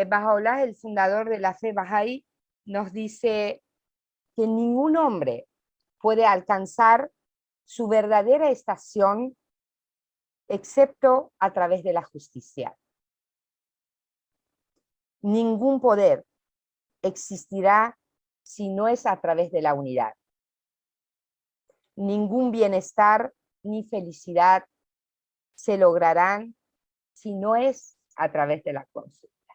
Bahá'u'lláh, el fundador de la fe Bahá'í, nos dice que ningún hombre puede alcanzar su verdadera estación excepto a través de la justicia. Ningún poder existirá si no es a través de la unidad. Ningún bienestar ni felicidad se lograrán si no es a través de la consulta.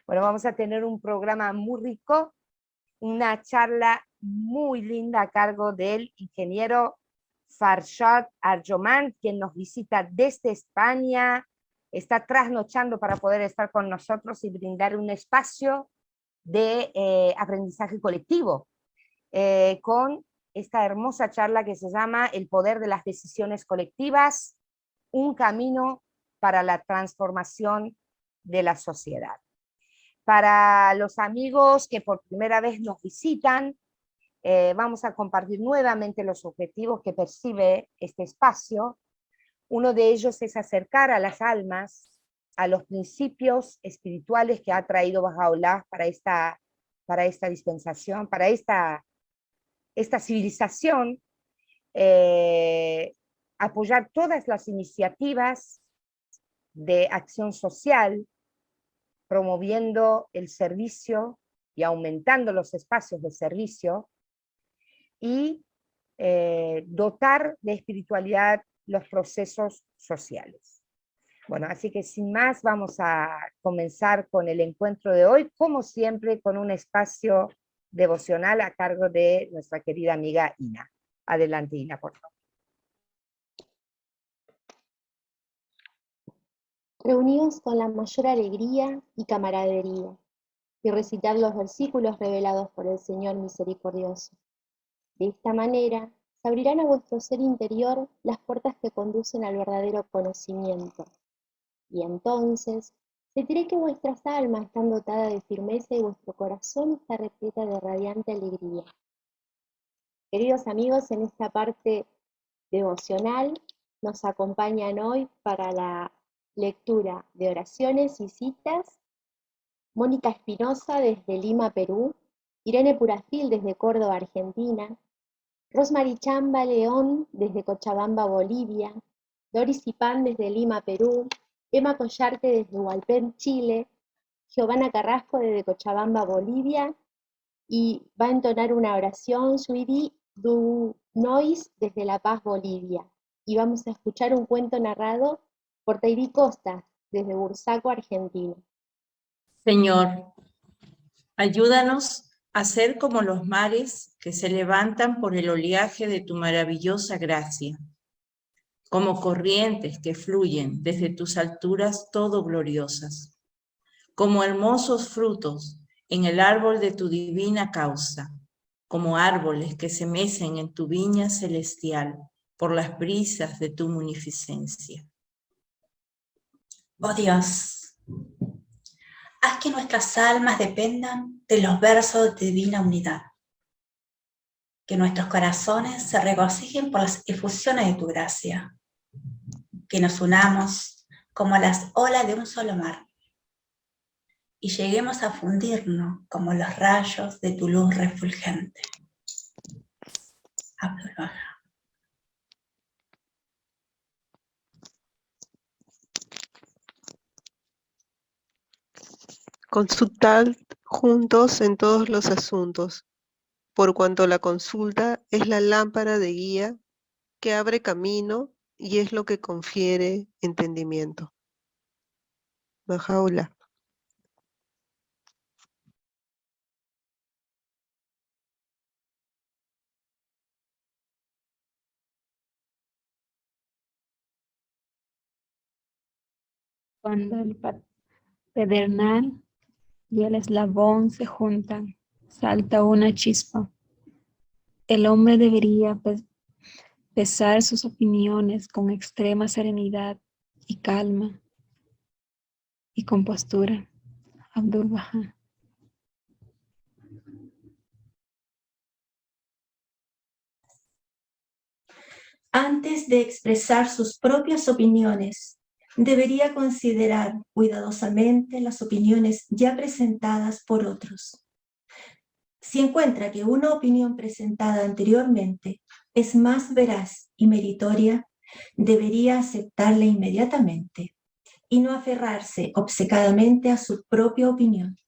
Bueno, vamos a tener un programa muy rico, una charla muy linda a cargo del ingeniero Farshad Arjomand, quien nos visita desde España, está trasnochando para poder estar con nosotros y brindar un espacio de aprendizaje colectivo con esta hermosa charla que se llama El poder de las decisiones colectivas, un camino para la transformación de la sociedad. Para los amigos que por primera vez nos visitan, vamos a compartir nuevamente los objetivos que percibe este espacio. Uno de ellos es acercar a las almas a los principios espirituales que ha traído Bahá'u'lláh para esta dispensación, para esta civilización, apoyar todas las iniciativas de acción social, promoviendo el servicio y aumentando los espacios de servicio, y dotar de espiritualidad los procesos sociales. Bueno, así que sin más vamos a comenzar con el encuentro de hoy, como siempre con un espacio devocional a cargo de nuestra querida amiga Ina. Adelante, Ina, por favor. Reunidos con la mayor alegría y camaradería, y recitar los versículos revelados por el Señor misericordioso. De esta manera, se abrirán a vuestro ser interior las puertas que conducen al verdadero conocimiento, y entonces sentiré que vuestras almas están dotadas de firmeza y vuestro corazón está repleta de radiante alegría. Queridos amigos, en esta parte devocional nos acompañan hoy para la lectura de oraciones y citas Mónica Espinosa desde Lima, Perú, Irene Purafil desde Córdoba, Argentina, Rosmary Chamba León desde Cochabamba, Bolivia, Doris Ipán desde Lima, Perú, Emma Collarte desde Hualpén, Chile, Giovanna Carrasco desde Cochabamba, Bolivia, y va a entonar una oración Suidi Du Nois desde La Paz, Bolivia. Y vamos a escuchar un cuento narrado por Tairí Costa desde Bursaco, Argentina. Señor, ayúdanos a ser como los mares que se levantan por el oleaje de tu maravillosa gracia, como corrientes que fluyen desde tus alturas todo gloriosas, como hermosos frutos en el árbol de tu divina causa, como árboles que se mecen en tu viña celestial por las brisas de tu munificencia. Oh Dios, haz que nuestras almas dependan de los versos de divina unidad, que nuestros corazones se regocijen por las efusiones de tu gracia, que nos unamos como las olas de un solo mar y lleguemos a fundirnos como los rayos de tu luz refulgente. Abdul-Bahá. Consultad juntos en todos los asuntos, por cuanto la consulta es la lámpara de guía que abre camino y es lo que confiere entendimiento. Bahá'u'lláh. Cuando el pedernal y el eslabón se juntan, salta una chispa. El hombre debería pesar sus opiniones con extrema serenidad y calma y compostura. Abdul-Bahá. Antes de expresar sus propias opiniones, debería considerar cuidadosamente las opiniones ya presentadas por otros. Si encuentra que una opinión presentada anteriormente es más veraz y meritoria, debería aceptarla inmediatamente y no aferrarse obcecadamente a su propia opinión.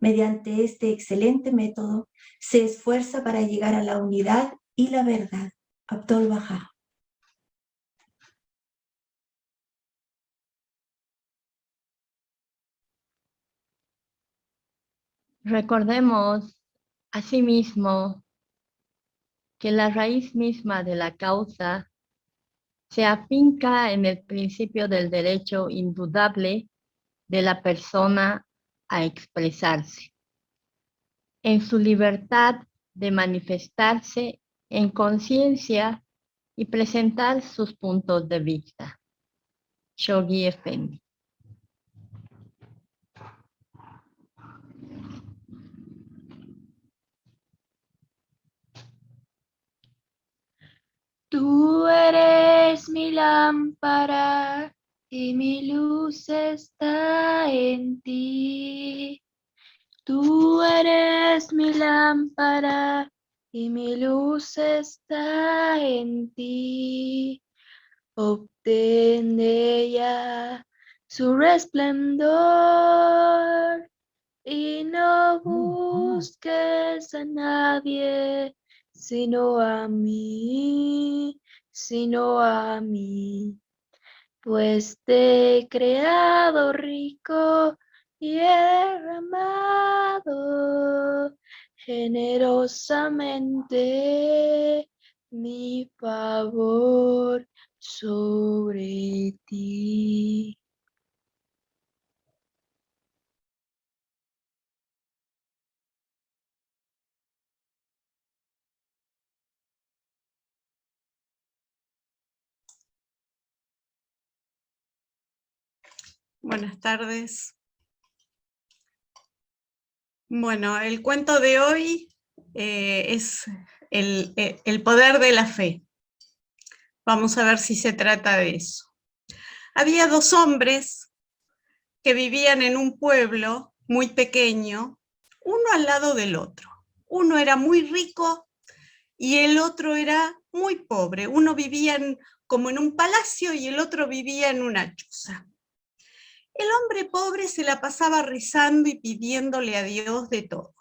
Mediante este excelente método, se esfuerza para llegar a la unidad y la verdad. Abdul Baha. Recordemos asimismo que la raíz misma de la causa se afinca en el principio del derecho indudable de la persona a expresarse, en su libertad de manifestarse en conciencia y presentar sus puntos de vista. Shoghi Effendi. Tú eres mi lámpara y mi luz está en ti. Tú eres mi lámpara y mi luz está en ti. Obtén de ella su resplendor y no busques a nadie sino a mí, pues te he creado rico y he derramado generosamente mi favor sobre ti. Buenas tardes. Bueno, el cuento de hoy es el poder de la fe. Vamos a ver si se trata de eso. Había dos hombres que vivían en un pueblo muy pequeño, uno al lado del otro. Uno era muy rico y el otro era muy pobre. Uno vivía como en un palacio y el otro vivía en una choza. El hombre pobre se la pasaba rezando y pidiéndole a Dios de todo.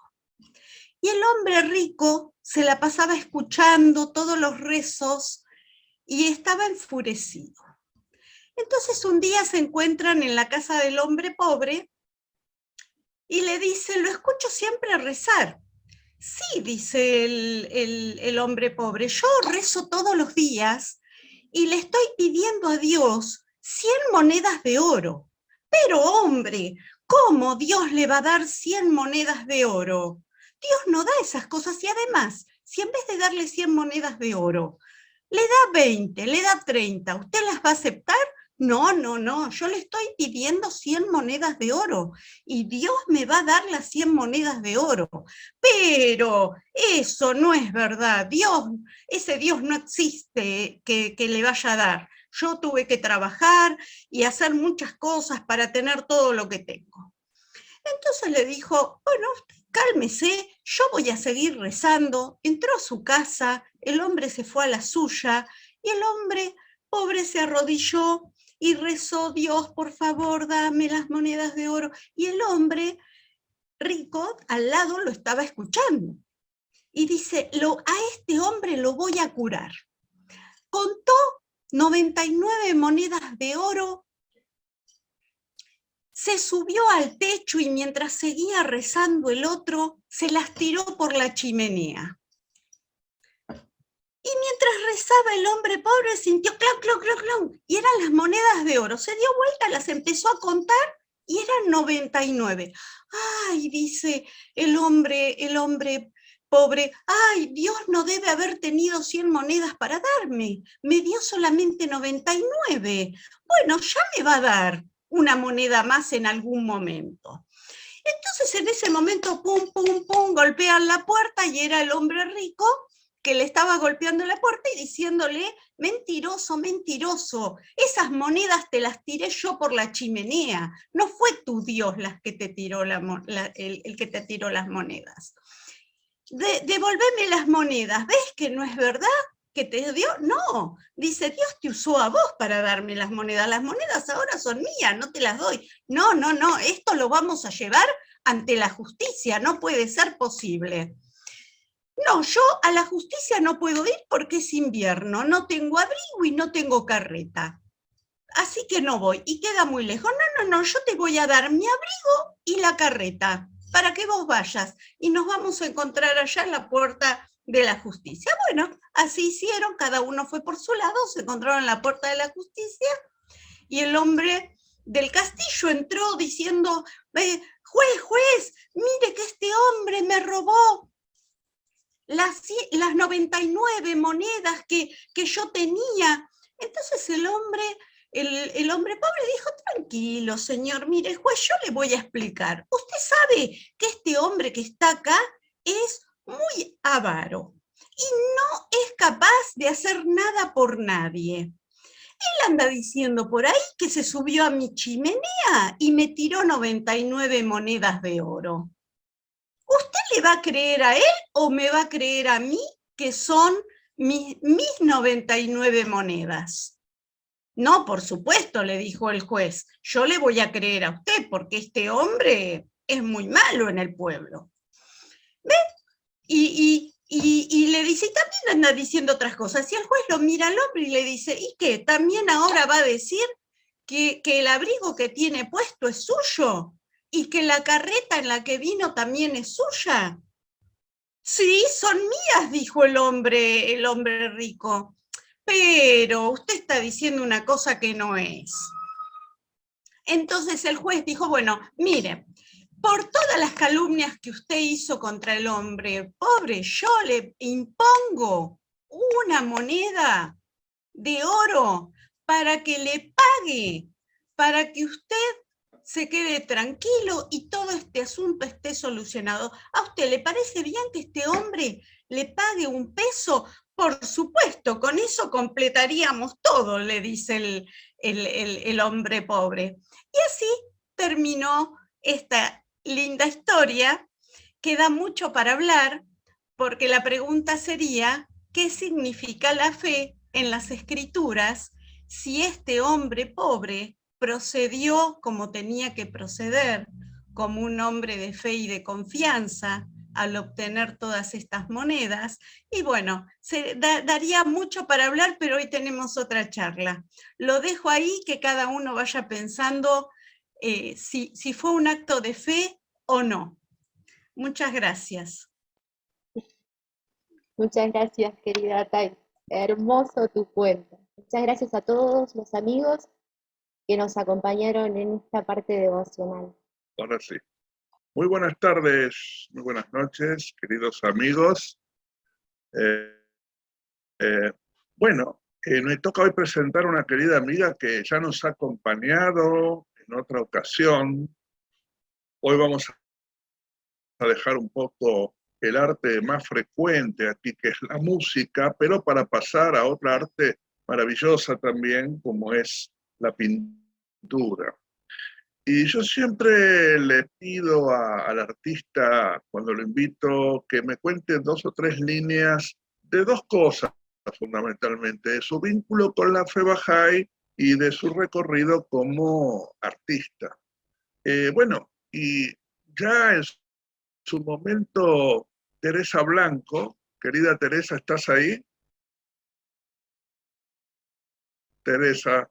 Y el hombre rico se la pasaba escuchando todos los rezos y estaba enfurecido. Entonces un día se encuentran en la casa del hombre pobre y le dice, lo escucho siempre rezar. Sí, dice el hombre pobre, yo rezo todos los días y le estoy pidiendo a Dios 100 monedas de oro. Pero hombre, ¿cómo Dios le va a dar 100 monedas de oro? Dios no da esas cosas y además, si en vez de darle 100 monedas de oro, le da 20, le da 30, ¿usted las va a aceptar? No, no, no, yo le estoy pidiendo 100 monedas de oro y Dios me va a dar las 100 monedas de oro. Pero eso no es verdad, ese Dios no existe que le vaya a dar. Yo tuve que trabajar y hacer muchas cosas para tener todo lo que tengo. Entonces le dijo, bueno, cálmese, yo voy a seguir rezando. Entró a su casa, el hombre se fue a la suya y el hombre pobre se arrodilló y rezó, Dios, por favor, dame las monedas de oro. Y el hombre rico al lado lo estaba escuchando. Y dice, a este hombre lo voy a curar. Contó 99 monedas de oro, se subió al techo y mientras seguía rezando el otro, se las tiró por la chimenea. Y mientras rezaba el hombre pobre sintió clon, clon, clon, clon, y eran las monedas de oro. Se dio vuelta, las empezó a contar y eran 99. Ay, dice el hombre pobre, ay, Dios no debe haber tenido 100 monedas para darme, me dio solamente 99. Bueno, ya me va a dar una moneda más en algún momento. Entonces en ese momento, pum, pum, pum, golpean la puerta y era el hombre rico que le estaba golpeando la puerta y diciéndole, mentiroso, mentiroso, esas monedas te las tiré yo por la chimenea, no fue tu Dios el que te tiró las monedas. Devolveme las monedas, ¿ves que no es verdad que te dio? No, dice, Dios te usó a vos para darme las monedas ahora son mías, no te las doy. No, no, no, esto lo vamos a llevar ante la justicia, no puede ser posible. No, yo a la justicia no puedo ir porque es invierno, no tengo abrigo y no tengo carreta. Así que no voy, y queda muy lejos. No, no, no, yo te voy a dar mi abrigo y la carreta, para que vos vayas, y nos vamos a encontrar allá en la puerta de la justicia. Bueno, así hicieron, cada uno fue por su lado, se encontraron en la puerta de la justicia, y el hombre del castillo entró diciendo, juez, mire que este hombre me robó las 99 monedas que yo tenía. Entonces el hombre pobre dijo, tranquilo, señor, mire, juez, yo le voy a explicar. Usted sabe que este hombre que está acá es muy avaro y no es capaz de hacer nada por nadie. Él anda diciendo por ahí que se subió a mi chimenea y me tiró 99 monedas de oro. ¿Usted le va a creer a él o me va a creer a mí que son mis 99 monedas? No, por supuesto, le dijo el juez, yo le voy a creer a usted porque este hombre es muy malo en el pueblo. ¿Ve? Y le dice, y también anda diciendo otras cosas. Y el juez lo mira al hombre y le dice, ¿y qué? ¿También ahora va a decir que el abrigo que tiene puesto es suyo? ¿Y que la carreta en la que vino también es suya? Sí, son mías, dijo el hombre rico. Pero usted está diciendo una cosa que no es. Entonces el juez dijo, bueno, mire, por todas las calumnias que usted hizo contra el hombre pobre, yo le impongo una moneda de oro para que le pague, para que usted se quede tranquilo y todo este asunto esté solucionado. ¿A usted le parece bien que este hombre le pague un peso? Por supuesto, con eso completaríamos todo, le dice el hombre pobre. Y así terminó esta linda historia, que da mucho para hablar, porque la pregunta sería, ¿qué significa la fe en las Escrituras si este hombre pobre procedió como tenía que proceder, como un hombre de fe y de confianza, al obtener todas estas monedas? Y bueno, daría mucho para hablar, pero hoy tenemos otra charla. Lo dejo ahí, que cada uno vaya pensando si fue un acto de fe o no. Muchas gracias. Muchas gracias, querida Tai. Hermoso tu cuento. Muchas gracias a todos los amigos que nos acompañaron en esta parte devocional. Ahora sí. Muy buenas tardes, muy buenas noches, queridos amigos. Me toca hoy presentar a una querida amiga que ya nos ha acompañado en otra ocasión. Hoy vamos a dejar un poco el arte más frecuente aquí, que es la música, pero para pasar a otra arte maravillosa también, como es la pintura. Y yo siempre le pido al artista, cuando lo invito, que me cuente 2 o 3 líneas de 2 cosas, fundamentalmente, de su vínculo con la fe Bahá'í y de su recorrido como artista. Y ya en su momento, Teresa Blanco, querida Teresa, ¿estás ahí? Teresa,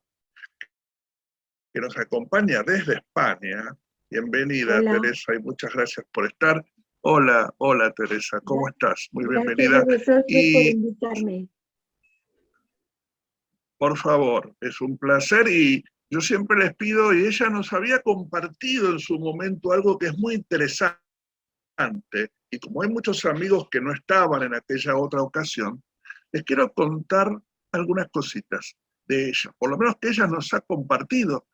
que nos acompaña desde España. Bienvenida, Hola. Teresa, y muchas gracias por estar. Hola, hola Teresa, ¿cómo estás? Muy Gracias bienvenida. a vosotros por Y invitarme. por favor, es un placer y yo siempre les pido, y ella nos había compartido en su momento algo que es muy interesante, y como hay muchos amigos que no estaban en aquella otra ocasión, les quiero contar algunas cositas de ella, por lo menos que ella nos ha compartido.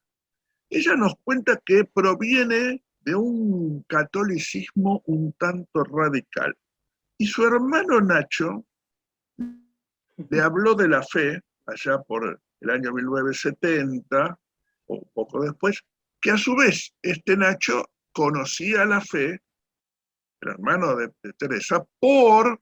Ella nos cuenta que proviene de un catolicismo un tanto radical. Y su hermano Nacho le habló de la fe, allá por el año 1970, o un poco después, que a su vez este Nacho conocía la fe, el hermano de Teresa, por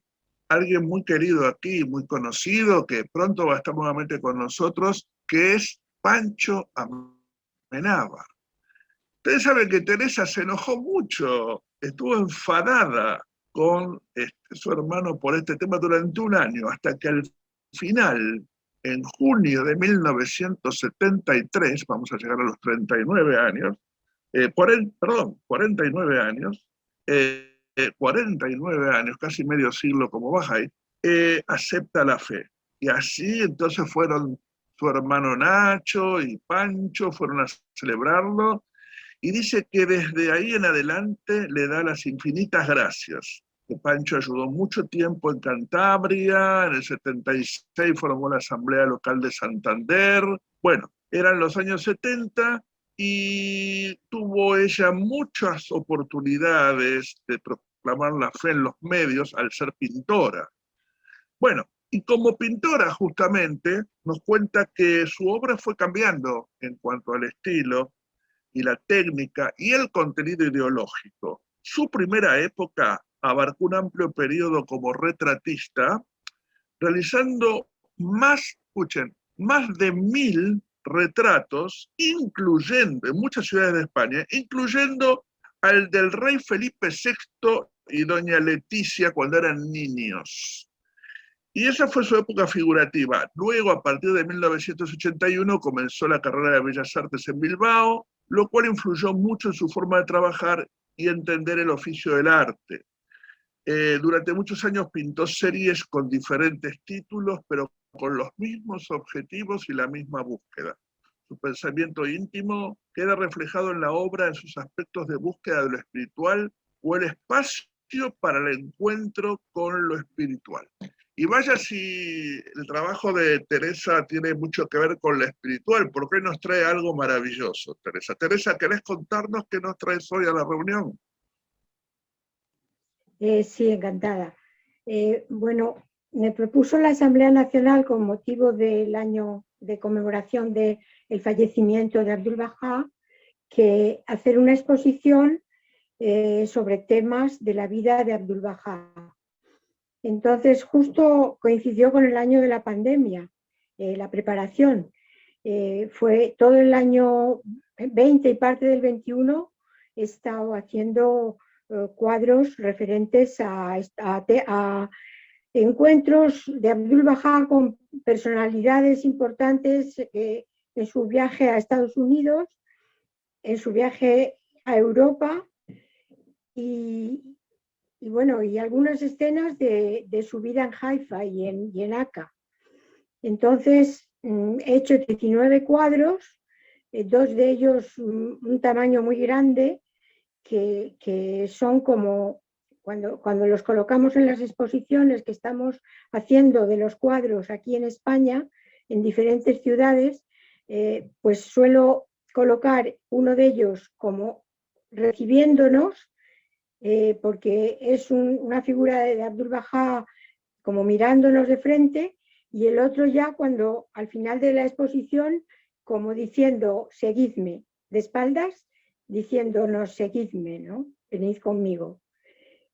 alguien muy querido aquí, muy conocido, que pronto va a estar nuevamente con nosotros, que es Pancho Amenábar. Ustedes saben que Teresa se enojó mucho, estuvo enfadada con su hermano por este tema durante un año, hasta que al final, en junio de 1973, vamos a llegar a los 39 años, 49 años, 49 años, casi medio siglo como Bahá'í, acepta la fe. Y así entonces fueron su hermano Nacho y Pancho, fueron a celebrarlo, y dice que desde ahí en adelante le da las infinitas gracias. Que Pancho ayudó mucho tiempo en Cantabria, en el 76 formó la Asamblea Local de Santander. Bueno, eran los años 70 y tuvo ella muchas oportunidades de proclamar la fe en los medios al ser pintora. Bueno, y como pintora justamente nos cuenta que su obra fue cambiando en cuanto al estilo y la técnica y el contenido ideológico. Su primera época abarcó un amplio periodo como retratista, realizando escuchen, más de 1000 retratos, incluyendo, en muchas ciudades de España, incluyendo al del rey Felipe VI y doña Leticia cuando eran niños. Y esa fue su época figurativa. Luego, a partir de 1981, comenzó la carrera de Bellas Artes en Bilbao, lo cual influyó mucho en su forma de trabajar y entender el oficio del arte. Durante muchos años pintó series con diferentes títulos, pero con los mismos objetivos y la misma búsqueda. Su pensamiento íntimo queda reflejado en la obra en sus aspectos de búsqueda de lo espiritual o el espacio para el encuentro con lo espiritual. Y vaya si el trabajo de Teresa tiene mucho que ver con lo espiritual, porque hoy nos trae algo maravilloso, Teresa. Teresa, ¿querés contarnos qué nos traes hoy a la reunión? Sí, encantada. Bueno, me propuso la Asamblea Nacional con motivo del año de conmemoración del fallecimiento de Abdul Bahá, que hacer una exposición sobre temas de la vida de Abdul Bahá. Entonces, justo coincidió con el año de la pandemia, la preparación. Fue todo el año 20 y parte del 21 he estado haciendo cuadros referentes a encuentros de Abdul Bahá con personalidades importantes en su viaje a Estados Unidos, en su viaje a Europa y bueno, y algunas escenas de su vida en Haifa y en Acá. Entonces, he hecho 19 cuadros, 2 de ellos un tamaño muy grande, que son como cuando los colocamos en las exposiciones que estamos haciendo de los cuadros aquí en España, en diferentes ciudades, pues suelo colocar uno de ellos como recibiéndonos, porque es una figura de Abdul Bahá como mirándonos de frente, y el otro ya cuando al final de la exposición como diciendo seguidme, de espaldas, diciéndonos seguidme, ¿no? Venid conmigo.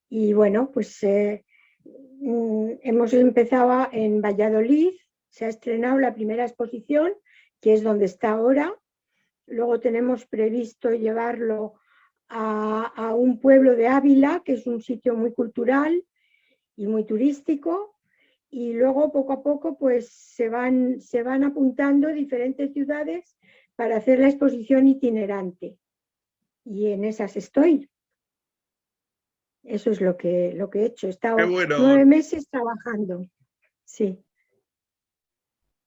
Y bueno, pues hemos empezado en Valladolid, se ha estrenado la primera exposición, que es donde está ahora. Luego tenemos previsto llevarlo a un pueblo de Ávila, que es un sitio muy cultural y muy turístico, y luego poco a poco pues se van apuntando diferentes ciudades para hacer la exposición itinerante, y en esas estoy. Eso es lo que he hecho. He estado 9 meses trabajando. Sí.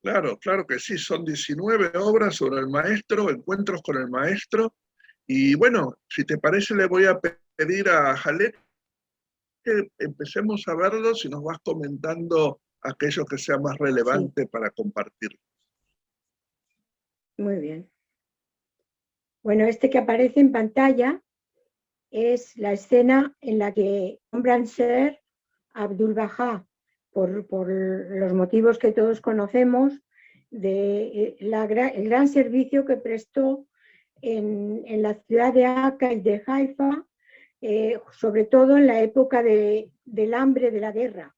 Claro, claro que sí, son 19 obras sobre el maestro, encuentros con el maestro. Y bueno, si te parece, le voy a pedir a Jalek que empecemos a verlos y nos vas comentando aquello que sea más relevante para compartir. Muy bien. Bueno, este que aparece en pantalla es la escena en la que nombran ser Abdul Bahá por los motivos que todos conocemos, de el gran servicio que prestó en la ciudad de Akka y de Haifa, sobre todo en la época del hambre de la guerra.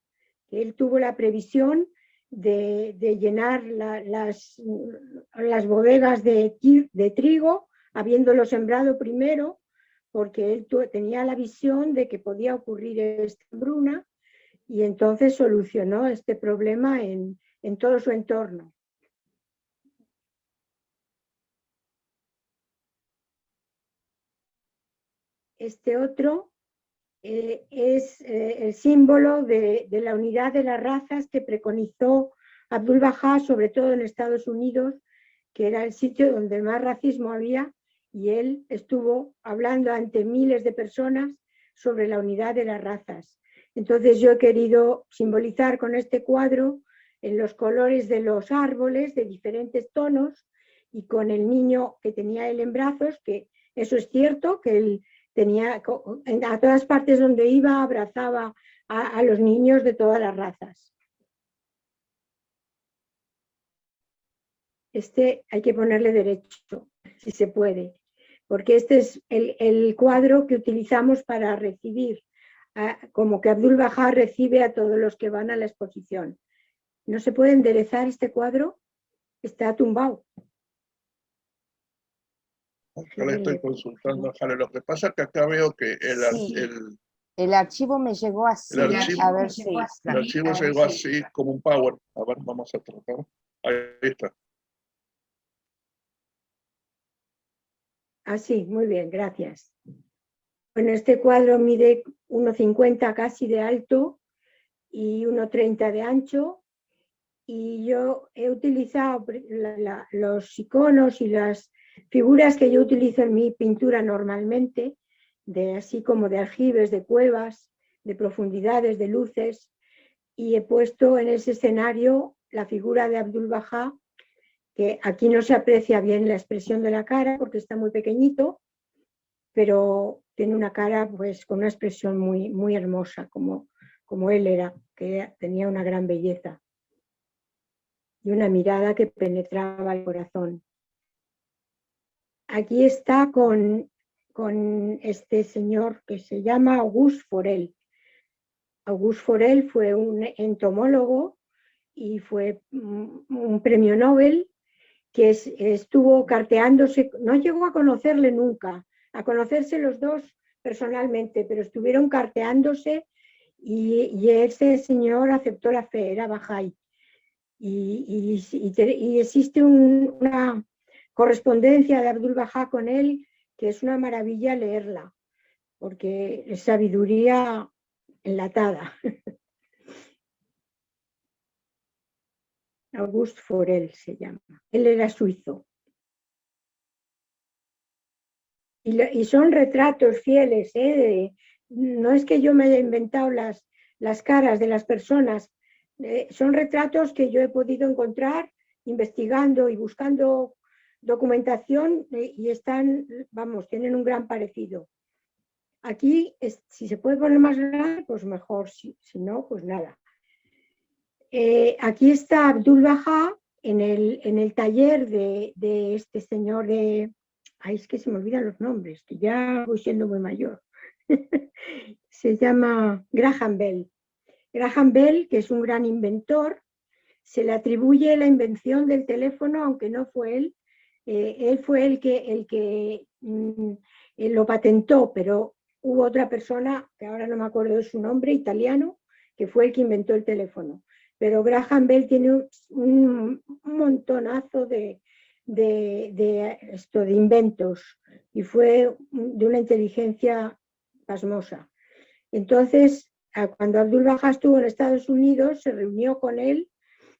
Él tuvo la previsión de llenar las bodegas de trigo, habiéndolo sembrado primero, porque él tenía la visión de que podía ocurrir esta hambruna, y entonces solucionó este problema en todo su entorno. Este otro es el símbolo de la unidad de las razas que preconizó Abdul Bahá, sobre todo en Estados Unidos, que era el sitio donde más racismo había, y él estuvo hablando ante miles de personas sobre la unidad de las razas. Entonces yo he querido simbolizar con este cuadro en los colores de los árboles de diferentes tonos, y con el niño que tenía él en brazos, que eso es cierto, que él tenía, a todas partes donde iba abrazaba a los niños de todas las razas. Este hay que ponerle derecho, si se puede, porque este es el cuadro que utilizamos para recibir, como que Abdul Bahá recibe a todos los que van a la exposición. ¿No se puede enderezar este cuadro? Está tumbado. Yo le estoy consultando, Jale. Lo que pasa es que acá veo que el archivo me llegó así, a ver si el archivo llegó así como un power. A ver, vamos a tratar. Ahí está. Así, muy bien, gracias. Bueno, este cuadro mide 1,50 casi de alto y 1,30 de ancho, y yo he utilizado los iconos y las figuras que yo utilizo en mi pintura normalmente, así como de aljibes, de cuevas, de profundidades, de luces, y he puesto en ese escenario la figura de Abdul Bahá, que aquí no se aprecia bien la expresión de la cara porque está muy pequeñito, pero tiene una cara pues con una expresión muy, muy hermosa, como él era, que tenía una gran belleza y una mirada que penetraba el corazón. Aquí está con este señor que se llama Auguste Forel. Auguste Forel fue un entomólogo y fue un premio Nobel, que estuvo carteándose, no llegó a conocerle nunca, a conocerse los dos personalmente, pero estuvieron carteándose, y ese señor aceptó la fe, era Bahá'í. Y existe una correspondencia de Abdul Bahá con él que es una maravilla leerla, porque es sabiduría enlatada. Auguste Forel se llama. Él era suizo. Y son retratos fieles, no es que yo me haya inventado las caras de las personas, son retratos que yo he podido encontrar investigando y buscando documentación, y están, vamos, tienen un gran parecido. Aquí, si se puede poner más grande, pues mejor, si no, pues nada. Aquí está Abdul Bahá en el taller de este señor de... Ay, es que se me olvidan los nombres, que ya voy siendo muy mayor. Se llama Graham Bell. Graham Bell, que es un gran inventor, se le atribuye la invención del teléfono, aunque no fue él. Él fue el que lo patentó, pero hubo otra persona, que ahora no me acuerdo de su nombre, italiano, que fue el que inventó el teléfono. Pero Graham Bell tiene un montonazo de inventos, y fue de una inteligencia pasmosa. Entonces, cuando Abdul Bahá estuvo en Estados Unidos, se reunió con él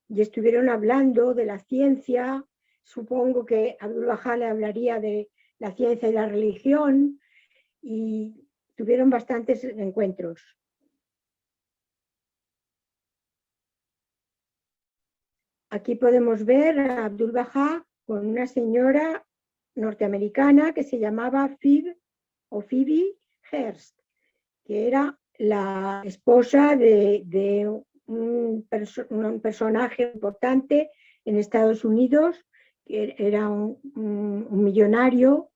y estuvieron hablando de la ciencia. Supongo que Abdul Bahá le hablaría de la ciencia y la religión, y tuvieron bastantes encuentros. Aquí podemos ver a Abdul Bahá con una señora norteamericana que se llamaba Phoebe Hearst, que era la esposa de un personaje importante en Estados Unidos, que era un millonario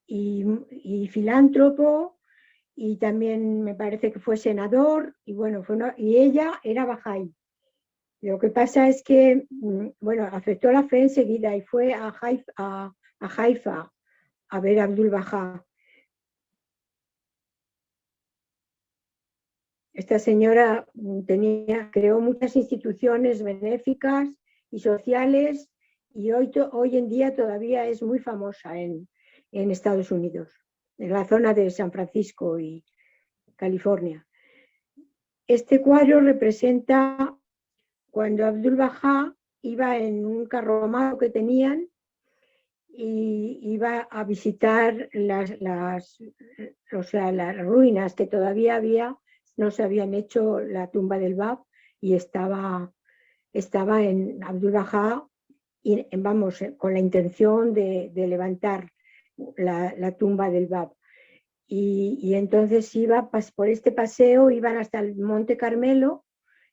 y filántropo, y también me parece que fue senador, y bueno, y ella era Bahá'í. Lo que pasa es que, bueno, aceptó la fe enseguida y fue a Haifa a ver a Abdul Bahá. Esta señora creó muchas instituciones benéficas y sociales, y hoy en día todavía es muy famosa en Estados Unidos, en la zona de San Francisco y California. Este cuadro representa cuando Abdul Bahá iba en un carromato que tenían y iba a visitar las ruinas que todavía había. No se habían hecho la tumba del Bab, y estaba en Abdul Bahá, y vamos, con la intención de levantar la tumba del Bab. Y entonces por este paseo, iban hasta el Monte Carmelo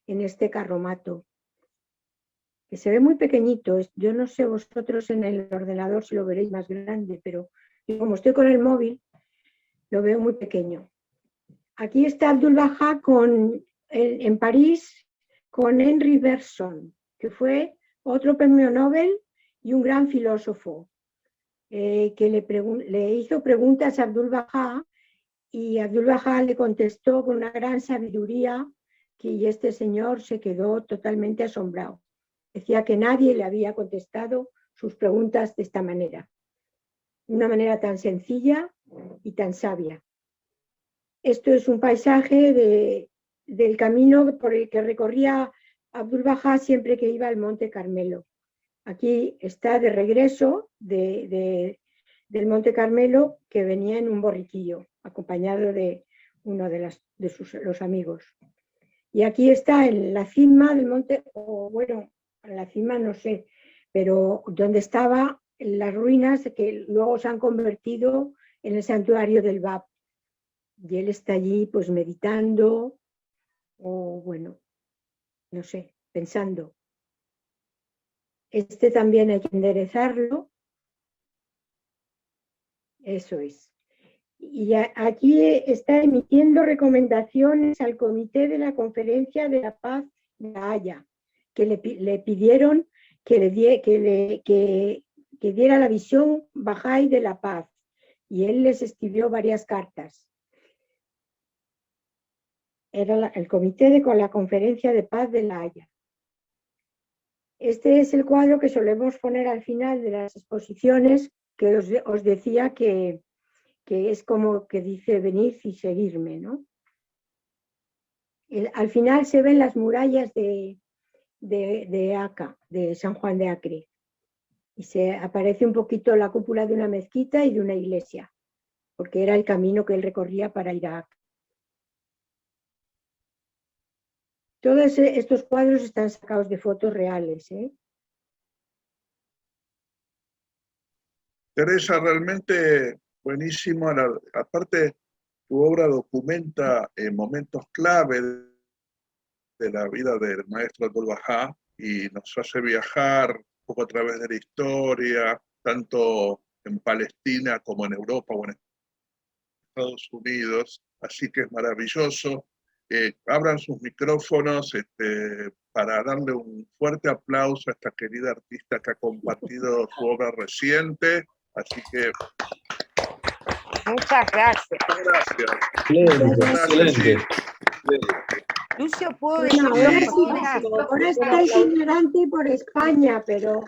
en este carromato, que se ve muy pequeñito. Yo no sé vosotros en el ordenador si lo veréis más grande, pero como estoy con el móvil, lo veo muy pequeño. Aquí está Abdul Bahá en París con Henry Bergson, que fue otro premio Nobel y un gran filósofo, que le hizo preguntas a Abdul Bahá, y Abdul Bahá le contestó con una gran sabiduría, y este señor se quedó totalmente asombrado. Decía que nadie le había contestado sus preguntas de esta manera, de una manera tan sencilla y tan sabia. Esto es un paisaje del camino por el que recorría Abdul Bahá siempre que iba al Monte Carmelo. Aquí está de regreso del Monte Carmelo, que venía en un borriquillo, acompañado de uno de los amigos. Y aquí está en la cima del monte, o bueno, en la cima no sé, pero donde estaban las ruinas que luego se han convertido en el santuario del Bab. Y él está allí pues meditando, o bueno, no sé, pensando. Este también hay que enderezarlo. Eso es. Y aquí está emitiendo recomendaciones al Comité de la Conferencia de la Paz de La Haya, que le pidieron que diera la visión Bahá'í de la paz, y él les escribió varias cartas. Era el Comité con la Conferencia de Paz de La Haya. Este es el cuadro que solemos poner al final de las exposiciones, que os decía que es como que dice venid y seguirme, ¿no? Al final se ven las murallas de Aca, de San Juan de Acre, y se aparece un poquito la cúpula de una mezquita y de una iglesia, porque era el camino que él recorría para ir a Aca. Todos estos cuadros están sacados de fotos reales, ¿eh? Teresa, realmente buenísimo. Aparte, tu obra documenta momentos clave de la vida del maestro Abdul Bahá, y nos hace viajar un poco a través de la historia, tanto en Palestina como en Europa o en Estados Unidos. Así que es maravilloso. Abran sus micrófonos para darle un fuerte aplauso a esta querida artista que ha compartido su obra reciente. Así que muchas gracias. Gracias. Excelente. Lucio, ¿puedo Bueno, decir ahora estáis ignorante por España, pero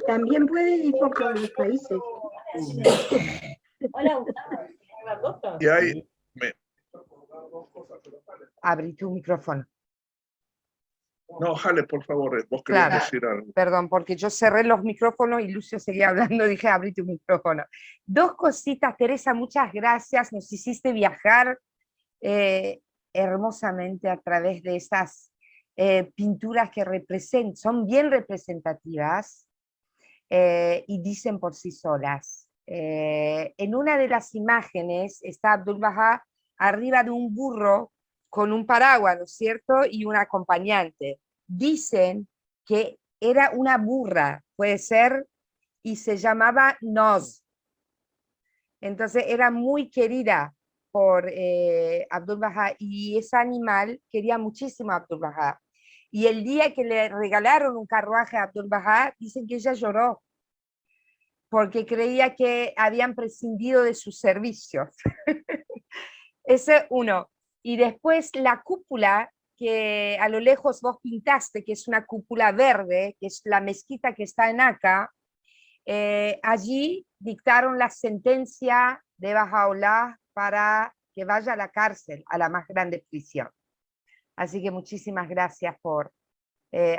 también puede ir por todos los países. Y hay... Abrí tu micrófono. No, Jale, por favor, vos querías decir algo. Perdón, porque yo cerré los micrófonos y Lucio seguía hablando, dije, abrí tu micrófono. Dos cositas, Teresa, muchas gracias, nos hiciste viajar hermosamente a través de esas pinturas que son bien representativas y dicen por sí solas. En una de las imágenes está Abdul Bahá arriba de un burro con un paraguas, ¿no es cierto? Y un acompañante. Dicen que era una burra, puede ser, y se llamaba Noz. Entonces era muy querida por Abdu'l-Bahá, y ese animal quería muchísimo a Abdu'l-Bahá. Y el día que le regalaron un carruaje a Abdu'l-Bahá, dicen que ella lloró, porque creía que habían prescindido de sus servicios. Ese uno. Y después la cúpula que a lo lejos vos pintaste, que es una cúpula verde, que es la mezquita que está en Acá, allí dictaron la sentencia de Bahá'u'lláh para que vaya a la cárcel, a la más grande prisión. Así que muchísimas gracias por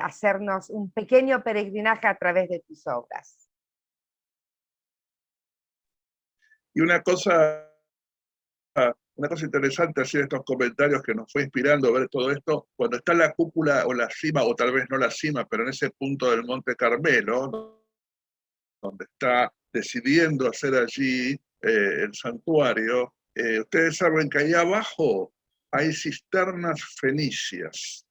hacernos un pequeño peregrinaje a través de tus obras. Y una cosa interesante, así de estos comentarios que nos fue inspirando a ver todo esto, cuando está la cúpula o la cima, o tal vez no la cima, pero en ese punto del Monte Carmelo, donde está decidiendo hacer allí el santuario, ustedes saben que ahí abajo hay cisternas fenicias.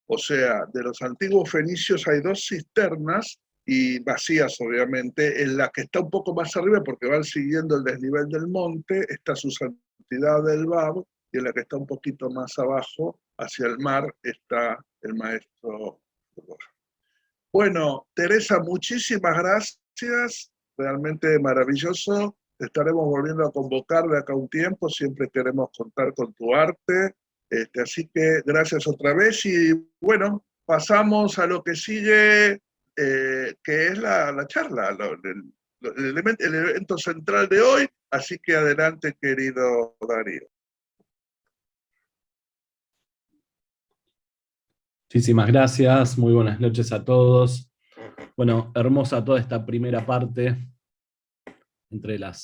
O sea, de los antiguos fenicios hay 2 cisternas, y vacías obviamente. En la que está un poco más arriba, porque van siguiendo el desnivel del monte, está su santidad del Bab, y en la que está un poquito más abajo, hacia el mar, está el maestro. Bueno, Teresa, muchísimas gracias, realmente maravilloso. Te estaremos volviendo a convocar de acá a un tiempo, siempre queremos contar con tu arte, así que gracias otra vez, y bueno, pasamos a lo que sigue, que es la charla, el evento central de hoy, así que adelante, querido Darío. Muchísimas gracias, muy buenas noches a todos. Bueno, hermosa toda esta primera parte, entre la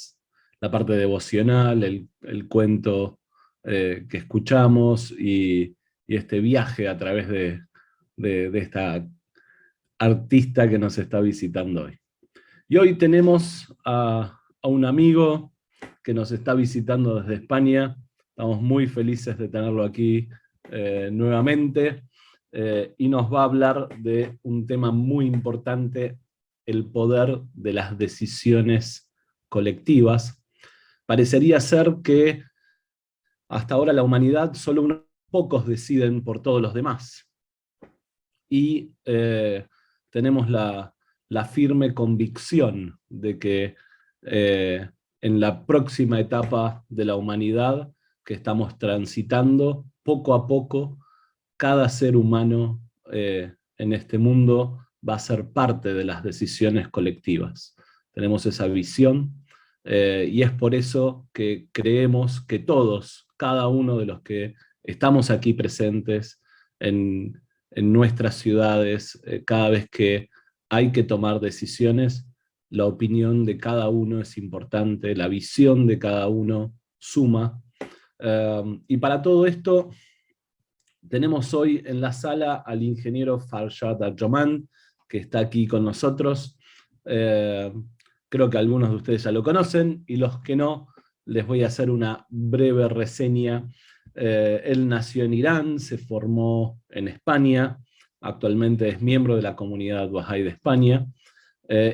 parte devocional, el cuento que escuchamos, y este viaje a través de esta artista que nos está visitando hoy. Y hoy tenemos a un amigo que nos está visitando desde España. Estamos muy felices de tenerlo aquí nuevamente, y nos va a hablar de un tema muy importante: el poder de las decisiones colectivas. Parecería ser que hasta ahora la humanidad, solo unos pocos deciden por todos los demás. Y tenemos la firme convicción de que en la próxima etapa de la humanidad que estamos transitando, poco a poco, cada ser humano en este mundo va a ser parte de las decisiones colectivas. Tenemos esa visión, y es por eso que creemos que todos, cada uno de los que estamos aquí presentes en nuestras ciudades, cada vez que hay que tomar decisiones, la opinión de cada uno es importante, la visión de cada uno suma. Y para todo esto, tenemos hoy en la sala al ingeniero Farshad Arjoman, que está aquí con nosotros. Creo que algunos de ustedes ya lo conocen, y los que no, les voy a hacer una breve reseña. Él nació en Irán, se formó en España, actualmente es miembro de la comunidad Bahá'í de España,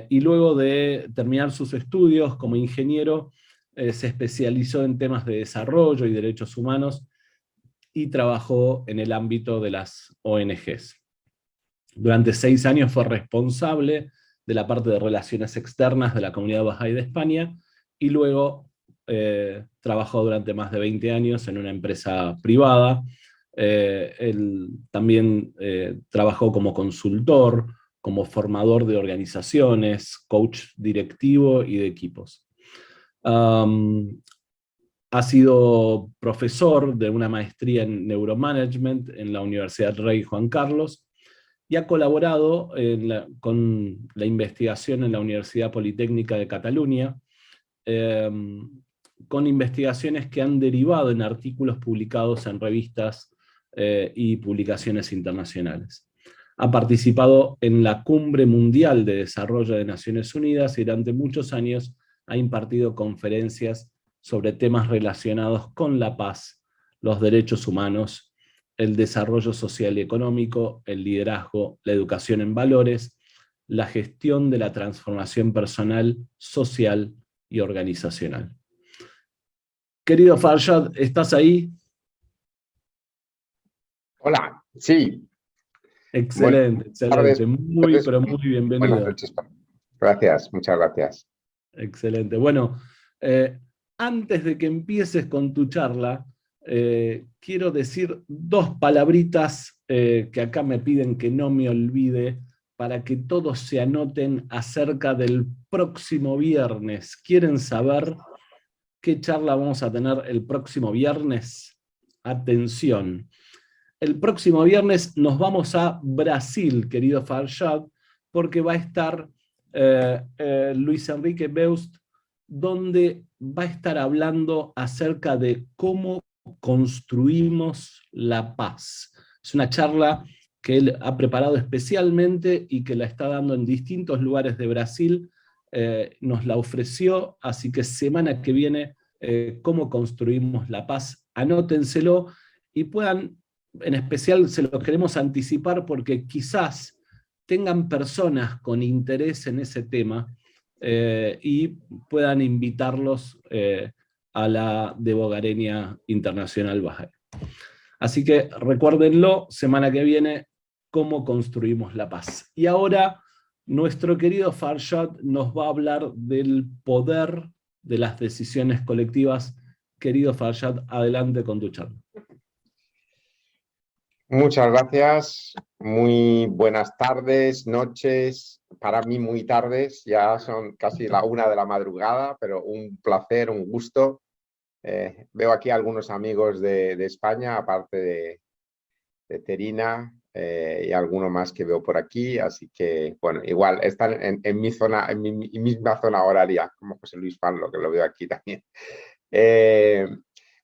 y luego de terminar sus estudios como ingeniero, se especializó en temas de desarrollo y derechos humanos, y trabajó en el ámbito de las ONGs. Durante 6 años fue responsable de la parte de relaciones externas de la comunidad Bahá'í de España, y luego trabajó durante más de 20 años en una empresa privada. Él también trabajó como consultor, como formador de organizaciones, coach directivo y de equipos. Ha sido profesor de una maestría en Neuromanagement en la Universidad Rey Juan Carlos, y ha colaborado con la investigación en la Universidad Politécnica de Cataluña, con investigaciones que han derivado en artículos publicados en revistas y publicaciones internacionales. Ha participado en la Cumbre Mundial de Desarrollo de Naciones Unidas, y durante muchos años ha impartido conferencias sobre temas relacionados con la paz, los derechos humanos, el desarrollo social y económico, el liderazgo, la educación en valores, la gestión de la transformación personal, social y organizacional. Querido Farshad, ¿estás ahí? Hola, sí. Excelente, excelente. Pero muy bienvenido. Buenas noches. Gracias, muchas gracias. Excelente. Bueno, antes de que empieces con tu charla, quiero decir dos palabritas que acá me piden que no me olvide para que todos se anoten acerca del próximo viernes. ¿Quieren saber qué charla vamos a tener el próximo viernes? Atención. El próximo viernes nos vamos a Brasil, querido Farshad, porque va a estar Luis Enrique Beust, donde va a estar hablando acerca de cómo construimos la paz. Es una charla que él ha preparado especialmente y que la está dando en distintos lugares de Brasil. Nos la ofreció, así que semana que viene, cómo construimos la paz. Anótenselo y puedan, en especial se lo queremos anticipar porque quizás tengan personas con interés en ese tema y puedan invitarlos a la Devogareña Internacional Bahá'í. Así que recuérdenlo, semana que viene, cómo construimos la paz. Y ahora nuestro querido Farshad nos va a hablar del poder de las decisiones colectivas. Querido Farshad, adelante con tu charla. Muchas gracias, muy buenas tardes, noches, para mí muy tardes, ya son casi la 1 de la madrugada, pero un placer, un gusto. Veo aquí algunos amigos de España, aparte de Terina, y alguno más que veo por aquí, así que, bueno, igual están en mi zona, en mi misma zona horaria, como José Luis Fanlo, que lo veo aquí también.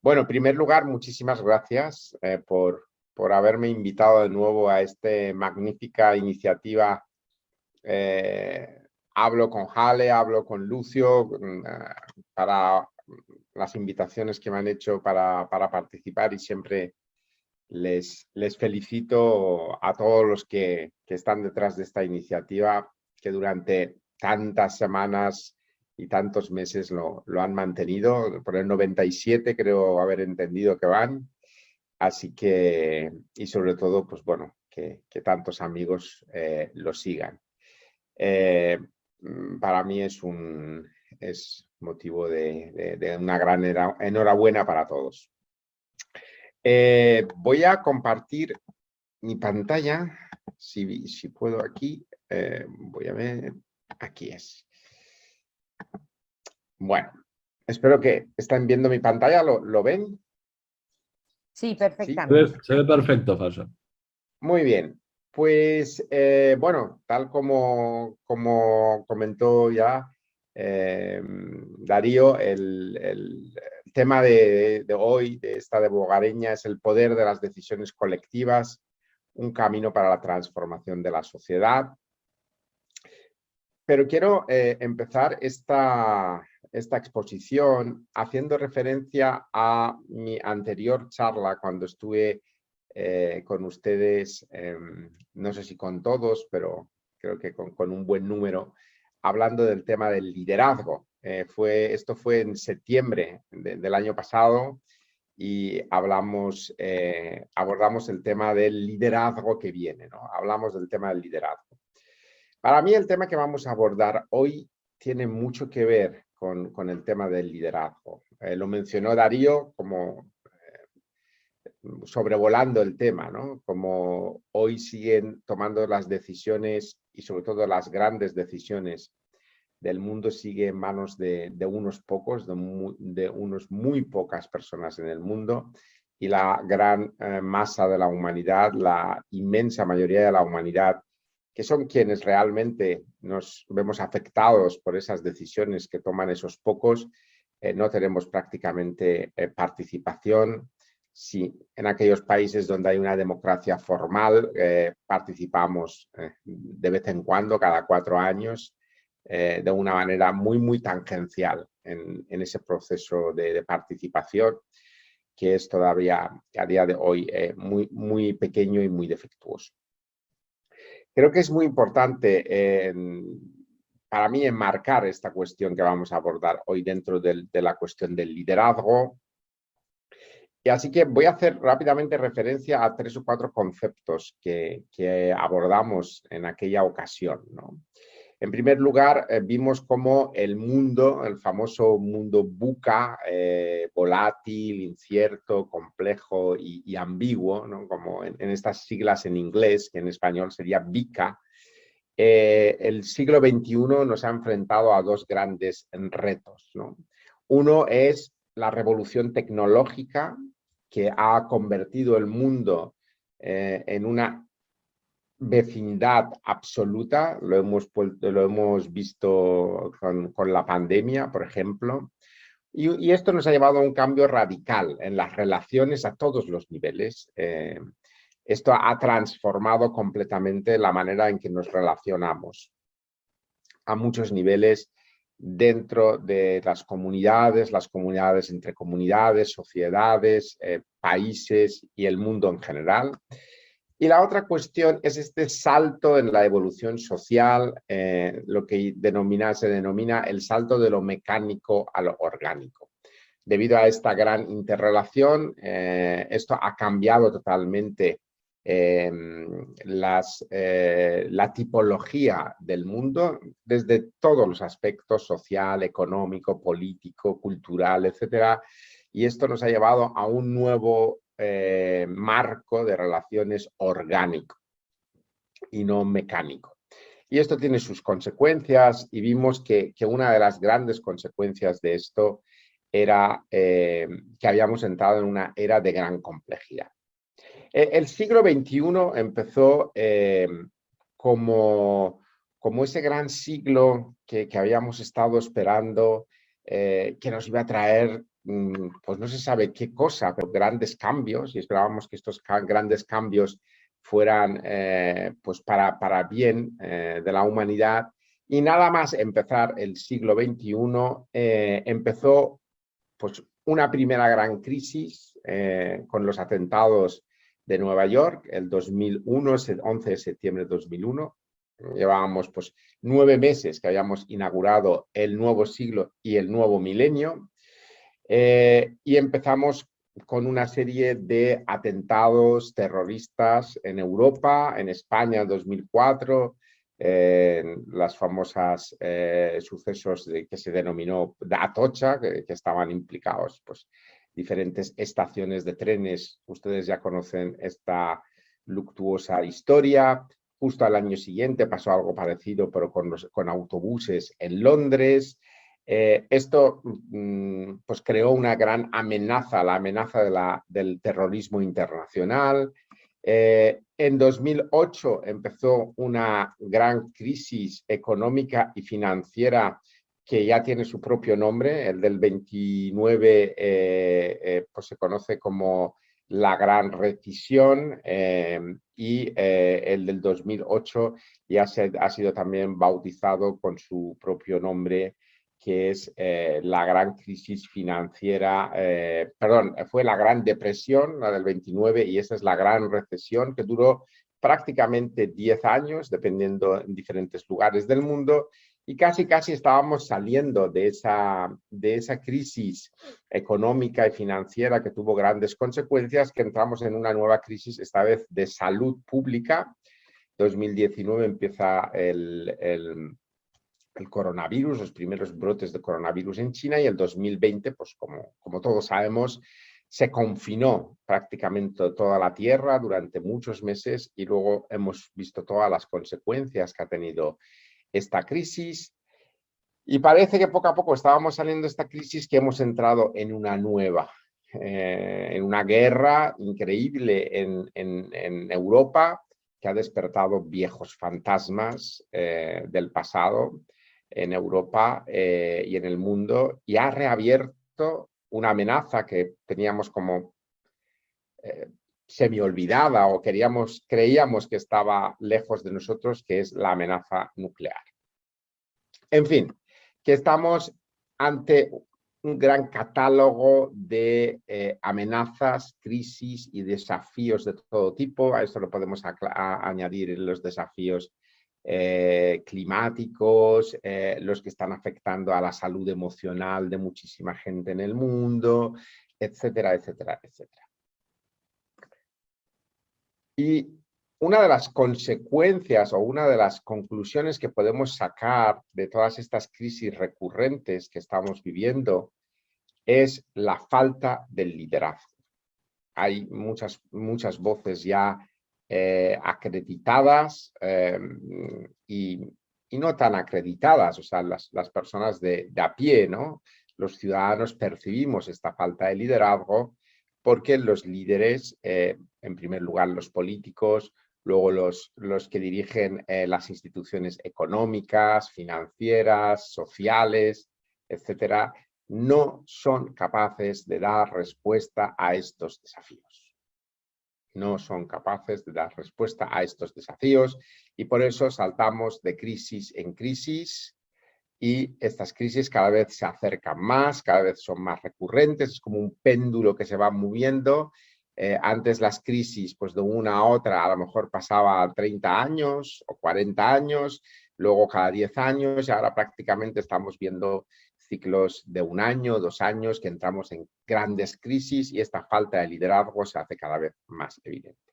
Bueno, en primer lugar, muchísimas gracias por haberme invitado de nuevo a esta magnífica iniciativa. Hablo con Jale, hablo con Lucio para las invitaciones que me han hecho para participar y siempre les felicito a todos los que están detrás de esta iniciativa, que durante tantas semanas y tantos meses lo han mantenido. Por el 97 creo haber entendido que van. Así que, y sobre todo, pues bueno, que tantos amigos lo sigan. Para mí es motivo de una gran enhorabuena para todos. Voy a compartir mi pantalla, si puedo aquí, voy a ver, aquí es. Bueno, espero que estén viendo mi pantalla, ¿lo ven? Sí, perfectamente. Se ve perfecto, Farshad. Muy bien, pues bueno, tal como comentó ya Darío, el tema de hoy, de esta Devogareña, es el poder de las decisiones colectivas, un camino para la transformación de la sociedad. Pero quiero empezar esta exposición haciendo referencia a mi anterior charla cuando estuve con ustedes, no sé si con todos, pero creo que con un buen número, hablando del tema del liderazgo. Esto fue en septiembre del año pasado y abordamos el tema del liderazgo que viene, ¿no? Hablamos del tema del liderazgo. Para mí el tema que vamos a abordar hoy tiene mucho que ver con el tema del liderazgo. Lo mencionó Darío como sobrevolando el tema, ¿no? Como hoy siguen tomando las decisiones y sobre todo las grandes decisiones del mundo sigue en manos de unos pocos, de unos muy pocas personas en el mundo, y la gran masa de la humanidad, la inmensa mayoría de la humanidad, que son quienes realmente nos vemos afectados por esas decisiones que toman esos pocos, no tenemos prácticamente participación. Sí, en aquellos países donde hay una democracia formal, participamos de vez en cuando, cada 4 años, de una manera muy tangencial en ese proceso de participación. que es todavía a día de hoy muy pequeño y muy defectuoso. Creo que es muy importante para mí enmarcar esta cuestión que vamos a abordar hoy dentro de la cuestión del liderazgo. Y así que voy a hacer rápidamente referencia a 3 o 4 conceptos que abordamos en aquella ocasión, ¿no? En primer lugar, vimos cómo el mundo, el famoso mundo VUCA, volátil, incierto, complejo y ambiguo, ¿no? Como en estas siglas en inglés, que en español sería VICA, el siglo XXI nos ha enfrentado a 2 grandes retos, ¿no? Uno es la revolución tecnológica, que ha convertido el mundo en una vecindad absoluta. Lo hemos visto con la pandemia, por ejemplo. Y esto nos ha llevado a un cambio radical en las relaciones a todos los niveles. Esto ha transformado completamente la manera en que nos relacionamos a muchos niveles dentro de las comunidades entre comunidades, sociedades, países y el mundo en general. Y la otra cuestión es este salto en la evolución social, lo que se denomina el salto de lo mecánico a lo orgánico. Debido a esta gran interrelación, esto ha cambiado totalmente la tipología del mundo desde todos los aspectos: social, económico, político, cultural, etc. Y esto nos ha llevado a un nuevo marco de relaciones orgánico y no mecánico. Y esto tiene sus consecuencias, y vimos que una de las grandes consecuencias de esto era que habíamos entrado en una era de gran complejidad. El siglo XXI empezó como ese gran siglo que habíamos estado esperando, que nos iba a traer, pues no se sabe qué cosa, pero grandes cambios, y esperábamos que estos grandes cambios fueran pues para bien de la humanidad. Y nada más empezar el siglo XXI, empezó pues una primera gran crisis con los atentados de Nueva York, el 2001, el 11 de septiembre de 2001. Llevábamos pues 9 meses que habíamos inaugurado el nuevo siglo y el nuevo milenio, y empezamos con una serie de atentados terroristas en Europa, en España en 2004, las famosas sucesos que se denominó de Atocha, que estaban implicados pues diferentes estaciones de trenes. Ustedes ya conocen esta luctuosa historia. Justo al año siguiente pasó algo parecido, pero con autobuses en Londres. Esto pues creó una gran amenaza, la amenaza del terrorismo internacional. En 2008 empezó una gran crisis económica y financiera que ya tiene su propio nombre. El del 29 pues se conoce como la Gran Recesión, y el del 2008 ya ha sido también bautizado con su propio nombre, que es la gran crisis financiera, fue la Gran Depresión, la del 29, y esa es la Gran Recesión, que duró prácticamente 10 años, dependiendo en diferentes lugares del mundo, y casi estábamos saliendo de esa crisis económica y financiera que tuvo grandes consecuencias, que entramos en una nueva crisis, esta vez de salud pública. 2019 empieza el coronavirus, los primeros brotes de coronavirus en China, y el 2020, pues como todos sabemos, se confinó prácticamente toda la Tierra durante muchos meses, y luego hemos visto todas las consecuencias que ha tenido esta crisis. Y parece que poco a poco estábamos saliendo de esta crisis, que hemos entrado en una nueva, en una guerra increíble en Europa, que ha despertado viejos fantasmas del pasado en Europa y en el mundo, y ha reabierto una amenaza que teníamos como semi-olvidada, o creíamos que estaba lejos de nosotros, que es la amenaza nuclear. En fin, que estamos ante un gran catálogo de amenazas, crisis y desafíos de todo tipo. A esto lo podemos añadir los desafíos climáticos, los que están afectando a la salud emocional de muchísima gente en el mundo, etcétera, etcétera, etcétera. Y una de las consecuencias o una de las conclusiones que podemos sacar de todas estas crisis recurrentes que estamos viviendo es la falta del liderazgo. Hay muchas voces ya acreditadas y no tan acreditadas, o sea, las personas de a pie, ¿no? Los ciudadanos percibimos esta falta de liderazgo porque los líderes, en primer lugar los políticos, luego los que dirigen las instituciones económicas, financieras, sociales, etcétera, no son capaces de dar respuesta a estos desafíos. No son capaces de dar respuesta a estos desafíos y por eso saltamos de crisis en crisis y estas crisis cada vez se acercan más, cada vez son más recurrentes, es como un péndulo que se va moviendo. Antes las crisis, pues de una a otra, a lo mejor pasaba 30 años o 40 años, luego cada 10 años y ahora prácticamente estamos viendo ciclos de 1 año, 2 años, que entramos en grandes crisis y esta falta de liderazgo se hace cada vez más evidente.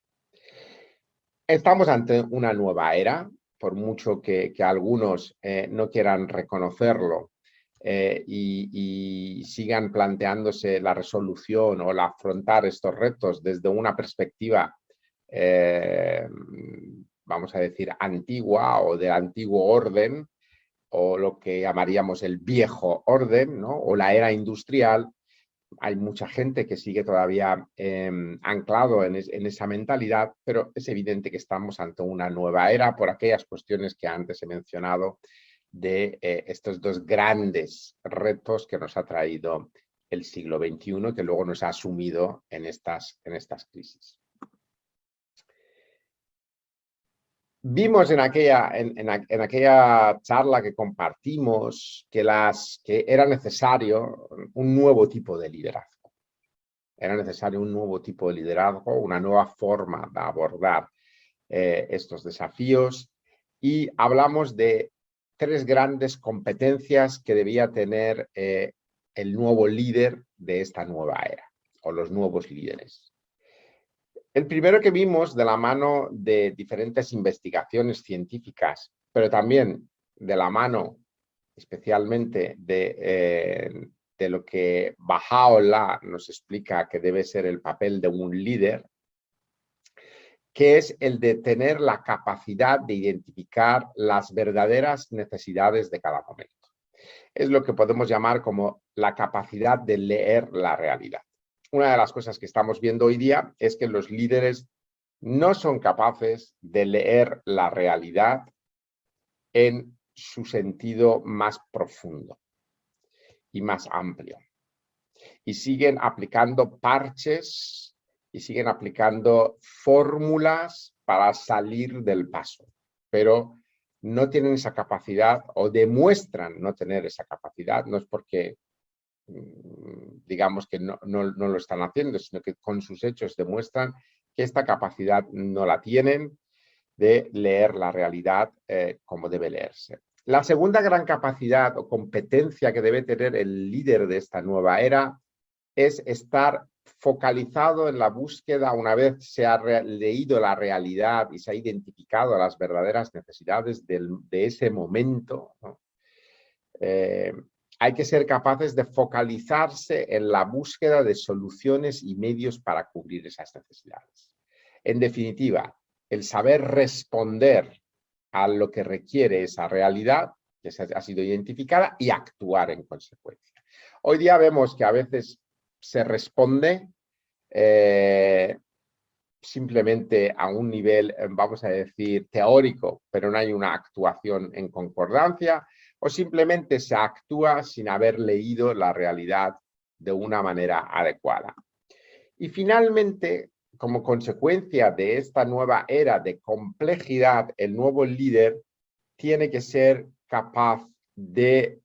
Estamos ante una nueva era, por mucho que algunos no quieran reconocerlo y sigan planteándose la resolución o la afrontar estos retos desde una perspectiva, vamos a decir, antigua o del antiguo orden, o lo que llamaríamos el viejo orden, ¿no? O la era industrial. Hay mucha gente que sigue todavía anclado en esa mentalidad, pero es evidente que estamos ante una nueva era por aquellas cuestiones que antes he mencionado de estos dos grandes retos que nos ha traído el siglo XXI, que luego nos ha sumido en estas crisis. Vimos en aquella charla que compartimos que era necesario un nuevo tipo de liderazgo. Era necesario un nuevo tipo de liderazgo, una nueva forma de abordar estos desafíos y hablamos de 3 grandes competencias que debía tener el nuevo líder de esta nueva era o los nuevos líderes. El primero que vimos de la mano de diferentes investigaciones científicas, pero también de la mano especialmente de lo que Baha'u'lláh nos explica que debe ser el papel de un líder, que es el de tener la capacidad de identificar las verdaderas necesidades de cada momento. Es lo que podemos llamar como la capacidad de leer la realidad. Una de las cosas que estamos viendo hoy día es que los líderes no son capaces de leer la realidad en su sentido más profundo y más amplio. Y siguen aplicando parches y siguen aplicando fórmulas para salir del paso, pero no tienen esa capacidad o demuestran no tener esa capacidad, no es porque digamos que no lo están haciendo, sino que con sus hechos demuestran que esta capacidad no la tienen de leer la realidad como debe leerse. La segunda gran capacidad o competencia que debe tener el líder de esta nueva era es estar focalizado en la búsqueda, una vez se ha leído la realidad y se ha identificado las verdaderas necesidades de ese momento, ¿no? Hay que ser capaces de focalizarse en la búsqueda de soluciones y medios para cubrir esas necesidades. En definitiva, el saber responder a lo que requiere esa realidad que ha sido identificada y actuar en consecuencia. Hoy día vemos que a veces se responde simplemente a un nivel, vamos a decir, teórico, pero no hay una actuación en concordancia, o simplemente se actúa sin haber leído la realidad de una manera adecuada. Y finalmente, como consecuencia de esta nueva era de complejidad, el nuevo líder tiene que ser capaz de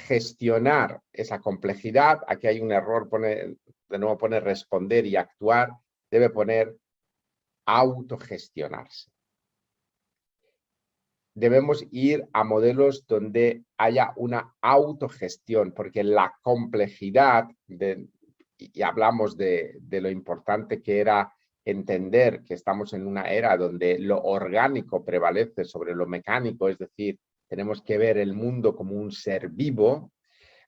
gestionar esa complejidad. Aquí hay un error, de nuevo pone responder y actuar, debe poner autogestionarse. Debemos ir a modelos donde haya una autogestión, porque la complejidad, y hablamos de lo importante que era entender que estamos en una era donde lo orgánico prevalece sobre lo mecánico, es decir, tenemos que ver el mundo como un ser vivo.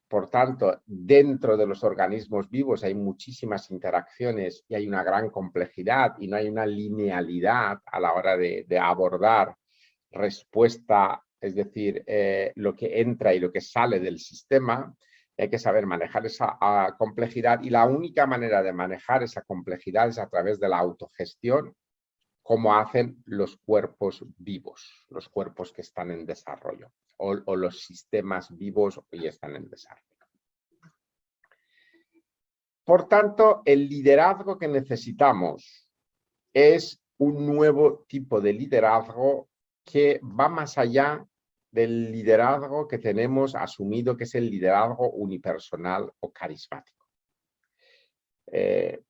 Por tanto, dentro de los organismos vivos hay muchísimas interacciones y hay una gran complejidad y no hay una linealidad a la hora de abordar respuesta, es decir, lo que entra y lo que sale del sistema. Hay que saber manejar esa complejidad, y la única manera de manejar esa complejidad es a través de la autogestión, como hacen los cuerpos vivos, los cuerpos que están en desarrollo, o los sistemas vivos que están en desarrollo. Por tanto, el liderazgo que necesitamos es un nuevo tipo de liderazgo que va más allá del liderazgo que tenemos asumido, que es el liderazgo unipersonal o carismático.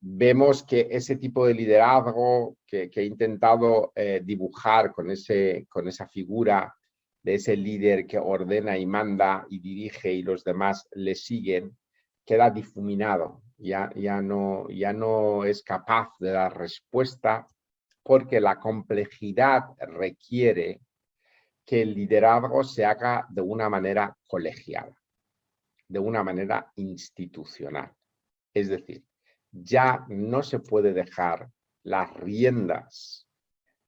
Vemos que ese tipo de liderazgo que he intentado dibujar con esa figura de ese líder que ordena y manda y dirige y los demás le siguen, queda difuminado, ya no es capaz de dar respuesta, porque la complejidad requiere que el liderazgo se haga de una manera colegiada, de una manera institucional. Es decir, ya no se puede dejar las riendas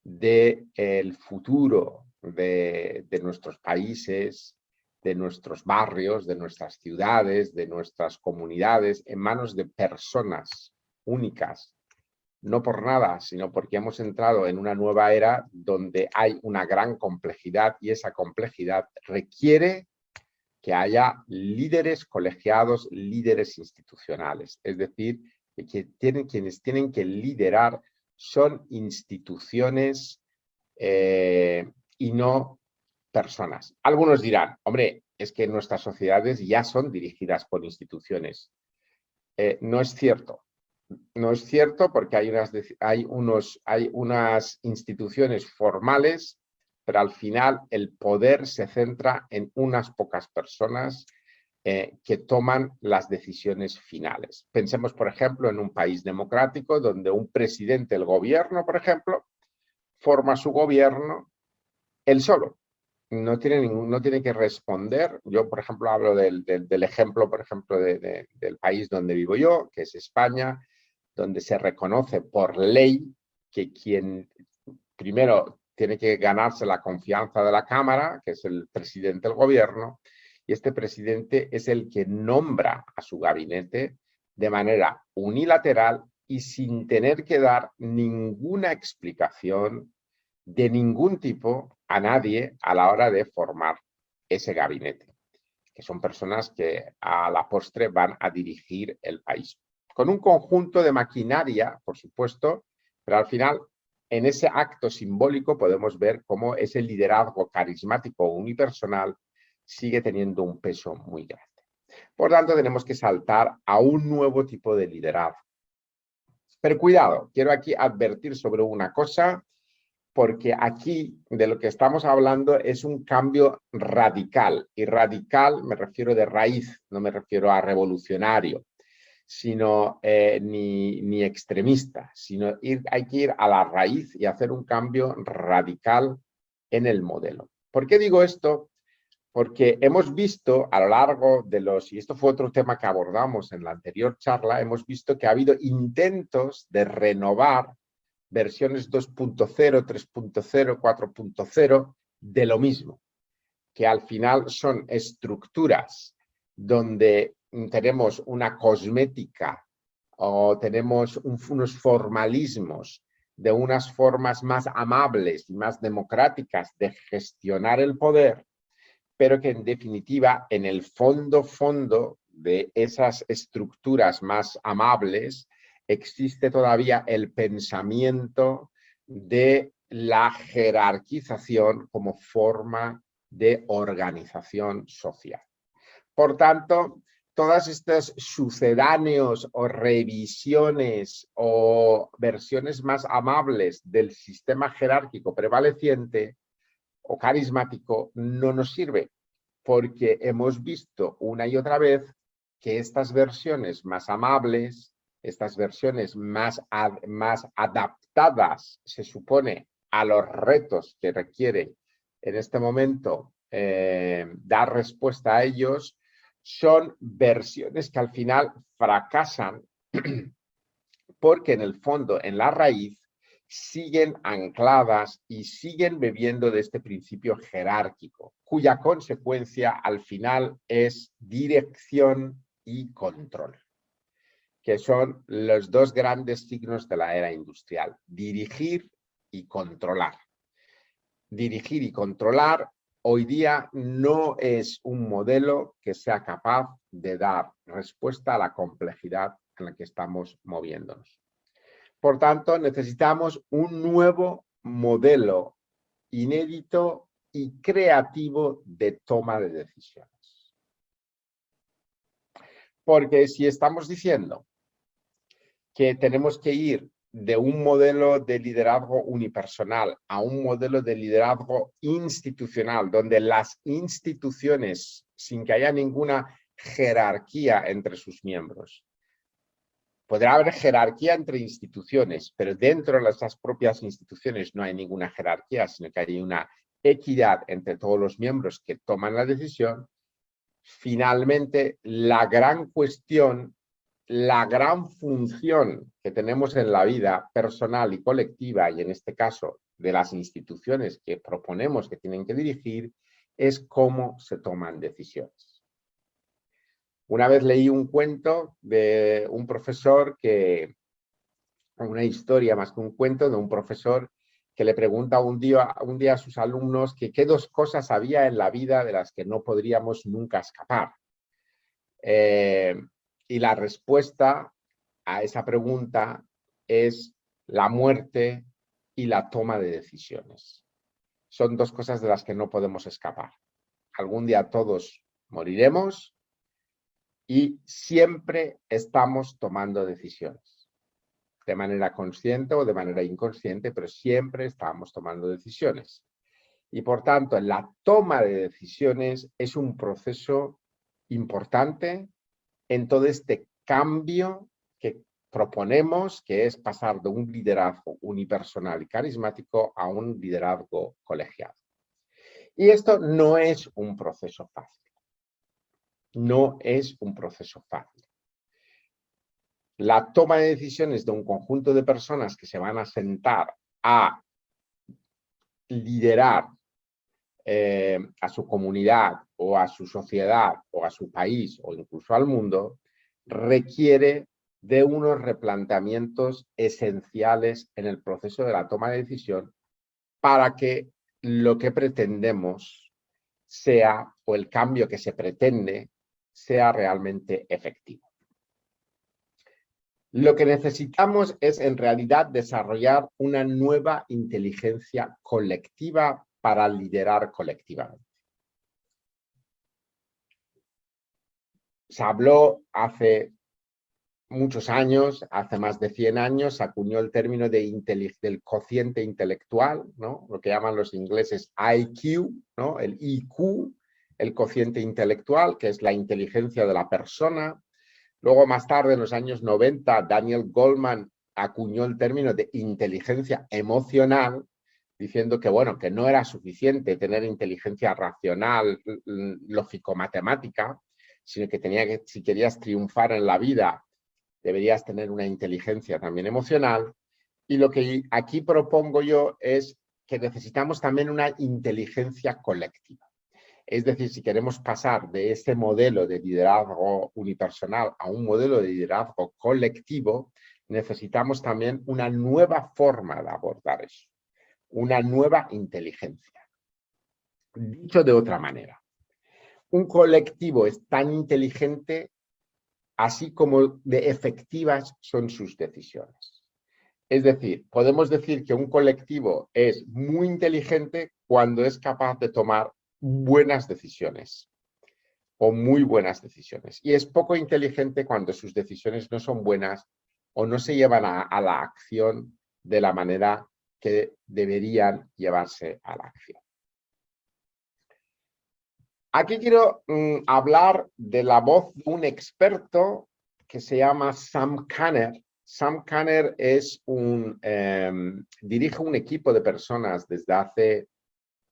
del futuro de nuestros países, de nuestros barrios, de nuestras ciudades, de nuestras comunidades, en manos de personas únicas. No por nada, sino porque hemos entrado en una nueva era donde hay una gran complejidad, y esa complejidad requiere que haya líderes colegiados, líderes institucionales. Es decir, que quienes tienen que liderar son instituciones y no personas. Algunos dirán, hombre, es que nuestras sociedades ya son dirigidas por instituciones. No es cierto. No es cierto, porque hay unas instituciones formales, pero al final el poder se centra en unas pocas personas que toman las decisiones finales. Pensemos, por ejemplo, en un país democrático donde un presidente del gobierno, por ejemplo, forma su gobierno él solo. No tiene que responder. Yo, por ejemplo, hablo del ejemplo, por ejemplo, del país donde vivo yo, que es España, donde se reconoce por ley que quien primero tiene que ganarse la confianza de la Cámara, que es el presidente del gobierno, y este presidente es el que nombra a su gabinete de manera unilateral y sin tener que dar ninguna explicación de ningún tipo a nadie a la hora de formar ese gabinete, que son personas que a la postre van a dirigir el país. Con un conjunto de maquinaria, por supuesto, pero al final, en ese acto simbólico podemos ver cómo ese liderazgo carismático unipersonal sigue teniendo un peso muy grande. Por tanto, tenemos que saltar a un nuevo tipo de liderazgo. Pero cuidado, quiero aquí advertir sobre una cosa, porque aquí de lo que estamos hablando es un cambio radical, y radical me refiero de raíz, no me refiero a revolucionario, sino ni extremista, sino hay que ir a la raíz y hacer un cambio radical en el modelo. ¿Por qué digo esto? Porque hemos visto a lo largo de y esto fue otro tema que abordamos en la anterior charla, hemos visto que ha habido intentos de renovar versiones 2.0, 3.0, 4.0 de lo mismo, que al final son estructuras donde tenemos una cosmética o tenemos unos formalismos de unas formas más amables y más democráticas de gestionar el poder, pero que en definitiva, en el fondo de esas estructuras más amables, existe todavía el pensamiento de la jerarquización como forma de organización social. Por tanto, todas estas sucedáneos o revisiones o versiones más amables del sistema jerárquico prevaleciente o carismático no nos sirve, porque hemos visto una y otra vez que estas versiones más amables, estas versiones más adaptadas, se supone, a los retos que requiere en este momento dar respuesta a ellos, son versiones que al final fracasan porque en el fondo, en la raíz, siguen ancladas y siguen bebiendo de este principio jerárquico, cuya consecuencia al final es dirección y control, que son los dos grandes signos de la era industrial: dirigir y controlar. Dirigir y controlar hoy día no es un modelo que sea capaz de dar respuesta a la complejidad en la que estamos moviéndonos. Por tanto, necesitamos un nuevo modelo inédito y creativo de toma de decisiones. Porque si estamos diciendo que tenemos que ir de un modelo de liderazgo unipersonal a un modelo de liderazgo institucional, donde las instituciones, sin que haya ninguna jerarquía entre sus miembros, podrá haber jerarquía entre instituciones, pero dentro de esas propias instituciones no hay ninguna jerarquía, sino que hay una equidad entre todos los miembros que toman la decisión. Finalmente, la gran cuestión, la gran función que tenemos en la vida personal y colectiva, y en este caso de las instituciones que proponemos que tienen que dirigir, es cómo se toman decisiones. Una vez leí un cuento de un profesor una historia más que un cuento, de un profesor que le pregunta un día a sus alumnos que qué dos cosas había en la vida de las que no podríamos nunca escapar. Y la respuesta a esa pregunta es la muerte y la toma de decisiones. Son dos cosas de las que no podemos escapar. Algún día todos moriremos y siempre estamos tomando decisiones. De manera consciente o de manera inconsciente, pero siempre estamos tomando decisiones. Y por tanto, la toma de decisiones es un proceso importante en todo este cambio que proponemos, que es pasar de un liderazgo unipersonal y carismático a un liderazgo colegiado. Y esto no es un proceso fácil. No es un proceso fácil. La toma de decisiones de un conjunto de personas que se van a sentar a liderar a su comunidad o a su sociedad o a su país o incluso al mundo, requiere de unos replanteamientos esenciales en el proceso de la toma de decisión para que lo que pretendemos sea, o el cambio que se pretende, sea realmente efectivo. Lo que necesitamos es en realidad desarrollar una nueva inteligencia colectiva para liderar colectivamente. Se habló hace muchos años, hace más de 100 años, se acuñó el término del cociente intelectual, ¿no? Lo que llaman los ingleses IQ, ¿no? El IQ, el cociente intelectual, que es la inteligencia de la persona. Luego, más tarde, en los años 90, Daniel Goleman acuñó el término de inteligencia emocional, diciendo que, bueno, que no era suficiente tener inteligencia racional, lógico-matemática, sino que si querías triunfar en la vida, deberías tener una inteligencia también emocional. Y lo que aquí propongo yo es que necesitamos también una inteligencia colectiva. Es decir, si queremos pasar de ese modelo de liderazgo unipersonal a un modelo de liderazgo colectivo, necesitamos también una nueva forma de abordar eso, una nueva inteligencia. Dicho de otra manera, un colectivo es tan inteligente así como de efectivas son sus decisiones. Es decir, podemos decir que un colectivo es muy inteligente cuando es capaz de tomar buenas decisiones o muy buenas decisiones. Y es poco inteligente cuando sus decisiones no son buenas o no se llevan a la acción de la manera que deberían llevarse a la acción. Aquí quiero hablar de la voz de un experto que se llama Sam Kanner. Sam Kanner es dirige un equipo de personas desde hace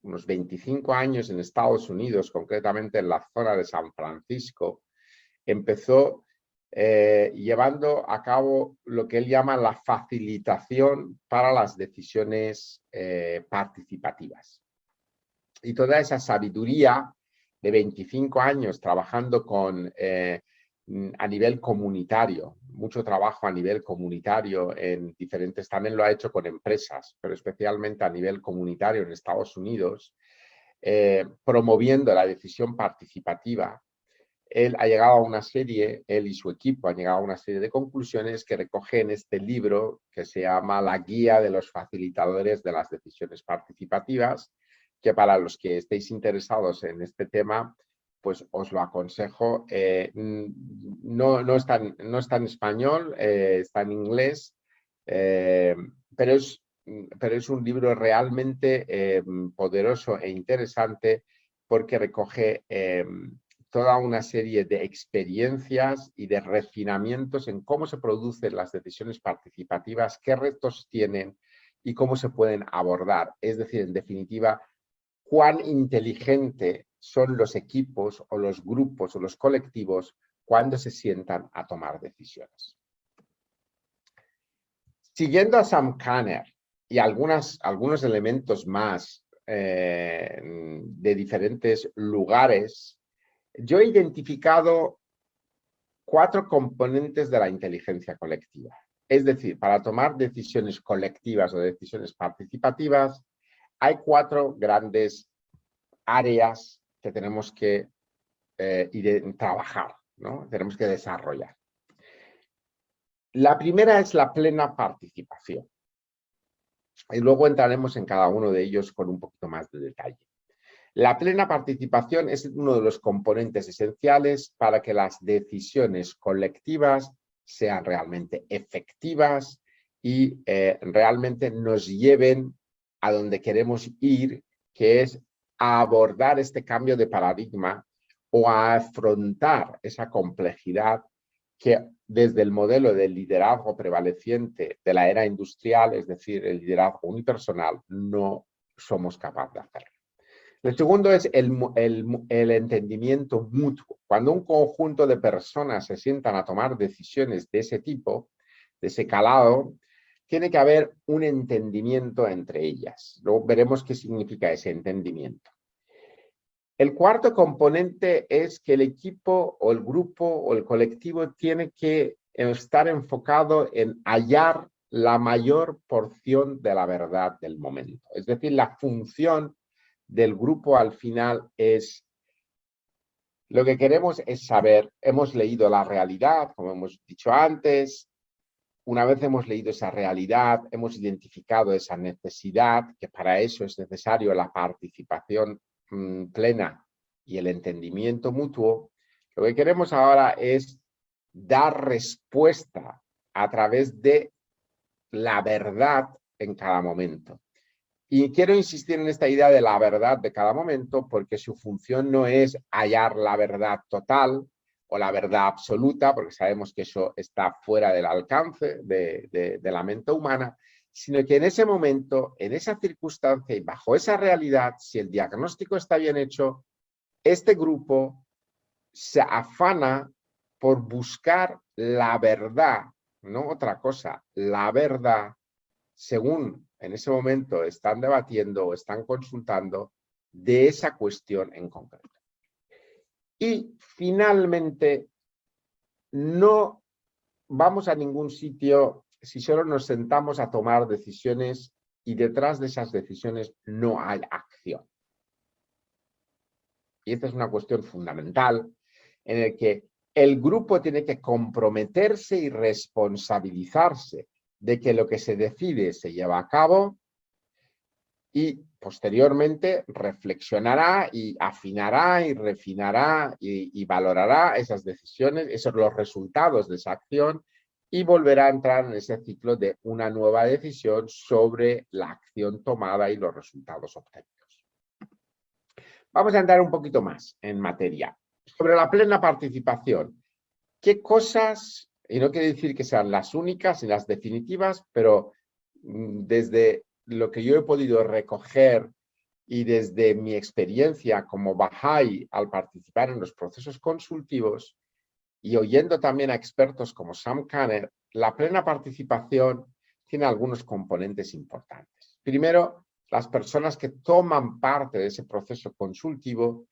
unos 25 años en Estados Unidos, concretamente en la zona de San Francisco. Empezó llevando a cabo lo que él llama la facilitación para las decisiones participativas. Y toda esa sabiduría de 25 años trabajando a nivel comunitario, mucho trabajo a nivel comunitario en diferentes, también lo ha hecho con empresas, pero especialmente a nivel comunitario en Estados Unidos, promoviendo la decisión participativa. Él ha llegado a una serie, él y su equipo han llegado a una serie de conclusiones que recoge en este libro que se llama La Guía de los Facilitadores de las Decisiones Participativas, que para los que estéis interesados en este tema, pues os lo aconsejo. No está en español, está en inglés, pero es un libro realmente poderoso e interesante porque recoge toda una serie de experiencias y de refinamientos en cómo se producen las decisiones participativas, qué retos tienen y cómo se pueden abordar. Es decir, en definitiva, cuán inteligente son los equipos o los grupos o los colectivos cuando se sientan a tomar decisiones. Siguiendo a Sam Kanner y algunos elementos más de diferentes lugares, yo he identificado 4 componentes de la inteligencia colectiva. Es decir, para tomar decisiones colectivas o decisiones participativas, hay 4 grandes áreas que tenemos que trabajar, ¿no? Tenemos que desarrollar. La primera es la plena participación. Y luego entraremos en cada uno de ellos con un poquito más de detalle. La plena participación es uno de los componentes esenciales para que las decisiones colectivas sean realmente efectivas y realmente nos lleven a donde queremos ir, que es a abordar este cambio de paradigma o a afrontar esa complejidad que desde el modelo del liderazgo prevaleciente de la era industrial, es decir, el liderazgo unipersonal, no somos capaces de hacerlo. El segundo es el entendimiento mutuo. Cuando un conjunto de personas se sientan a tomar decisiones de ese tipo, de ese calado, tiene que haber un entendimiento entre ellas. Luego veremos qué significa ese entendimiento. El cuarto componente es que el equipo o el grupo o el colectivo tiene que estar enfocado en hallar la mayor porción de la verdad del momento. Es decir, la función del grupo al final es, lo que queremos es saber, hemos leído la realidad, como hemos dicho antes, una vez hemos leído esa realidad, hemos identificado esa necesidad, que para eso es necesario la participación plena y el entendimiento mutuo. Lo que queremos ahora es dar respuesta a través de la verdad en cada momento. Y quiero insistir en esta idea de la verdad de cada momento porque su función no es hallar la verdad total o la verdad absoluta, porque sabemos que eso está fuera del alcance de la mente humana, sino que en ese momento, en esa circunstancia y bajo esa realidad, si el diagnóstico está bien hecho, este grupo se afana por buscar la verdad, no otra cosa, la verdad, según en ese momento están debatiendo o están consultando de esa cuestión en concreto. Y finalmente, no vamos a ningún sitio si solo nos sentamos a tomar decisiones y detrás de esas decisiones no hay acción. Y esta es una cuestión fundamental en la que el grupo tiene que comprometerse y responsabilizarse de que lo que se decide se lleva a cabo y posteriormente reflexionará y afinará y refinará y valorará esas decisiones, esos los resultados de esa acción y volverá a entrar en ese ciclo de una nueva decisión sobre la acción tomada y los resultados obtenidos. Vamos a entrar un poquito más en materia. Sobre la plena participación, ¿qué cosas, y no quiere decir que sean las únicas y las definitivas, pero desde lo que yo he podido recoger y desde mi experiencia como Bahá'í al participar en los procesos consultivos y oyendo también a expertos como Sam Kanner, la plena participación tiene algunos componentes importantes. Primero, las personas que toman parte de ese proceso consultivo,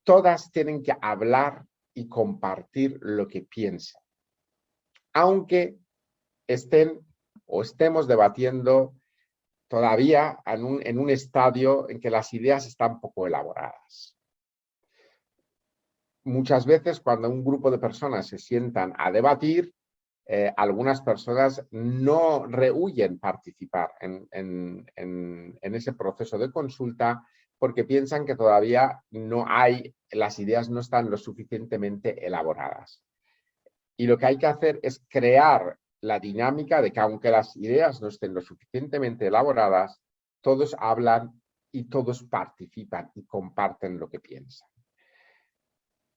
todas tienen que hablar y compartir lo que piensan, aunque estemos debatiendo todavía en un estadio en que las ideas están poco elaboradas. Muchas veces cuando un grupo de personas se sientan a debatir, algunas personas no rehuyen participar en ese proceso de consulta porque piensan que todavía las ideas no están lo suficientemente elaboradas. Y lo que hay que hacer es crear la dinámica de que aunque las ideas no estén lo suficientemente elaboradas, todos hablan y todos participan y comparten lo que piensan.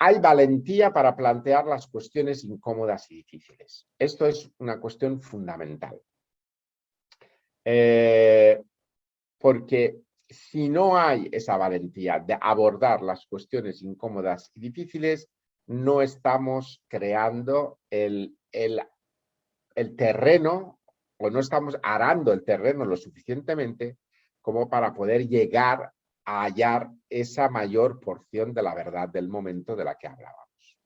Hay valentía para plantear las cuestiones incómodas y difíciles. Esto es una cuestión fundamental. Porque si no hay esa valentía de abordar las cuestiones incómodas y difíciles, no estamos creando el terreno o no estamos arando el terreno lo suficientemente como para poder llegar a hallar esa mayor porción de la verdad del momento de la que hablábamos.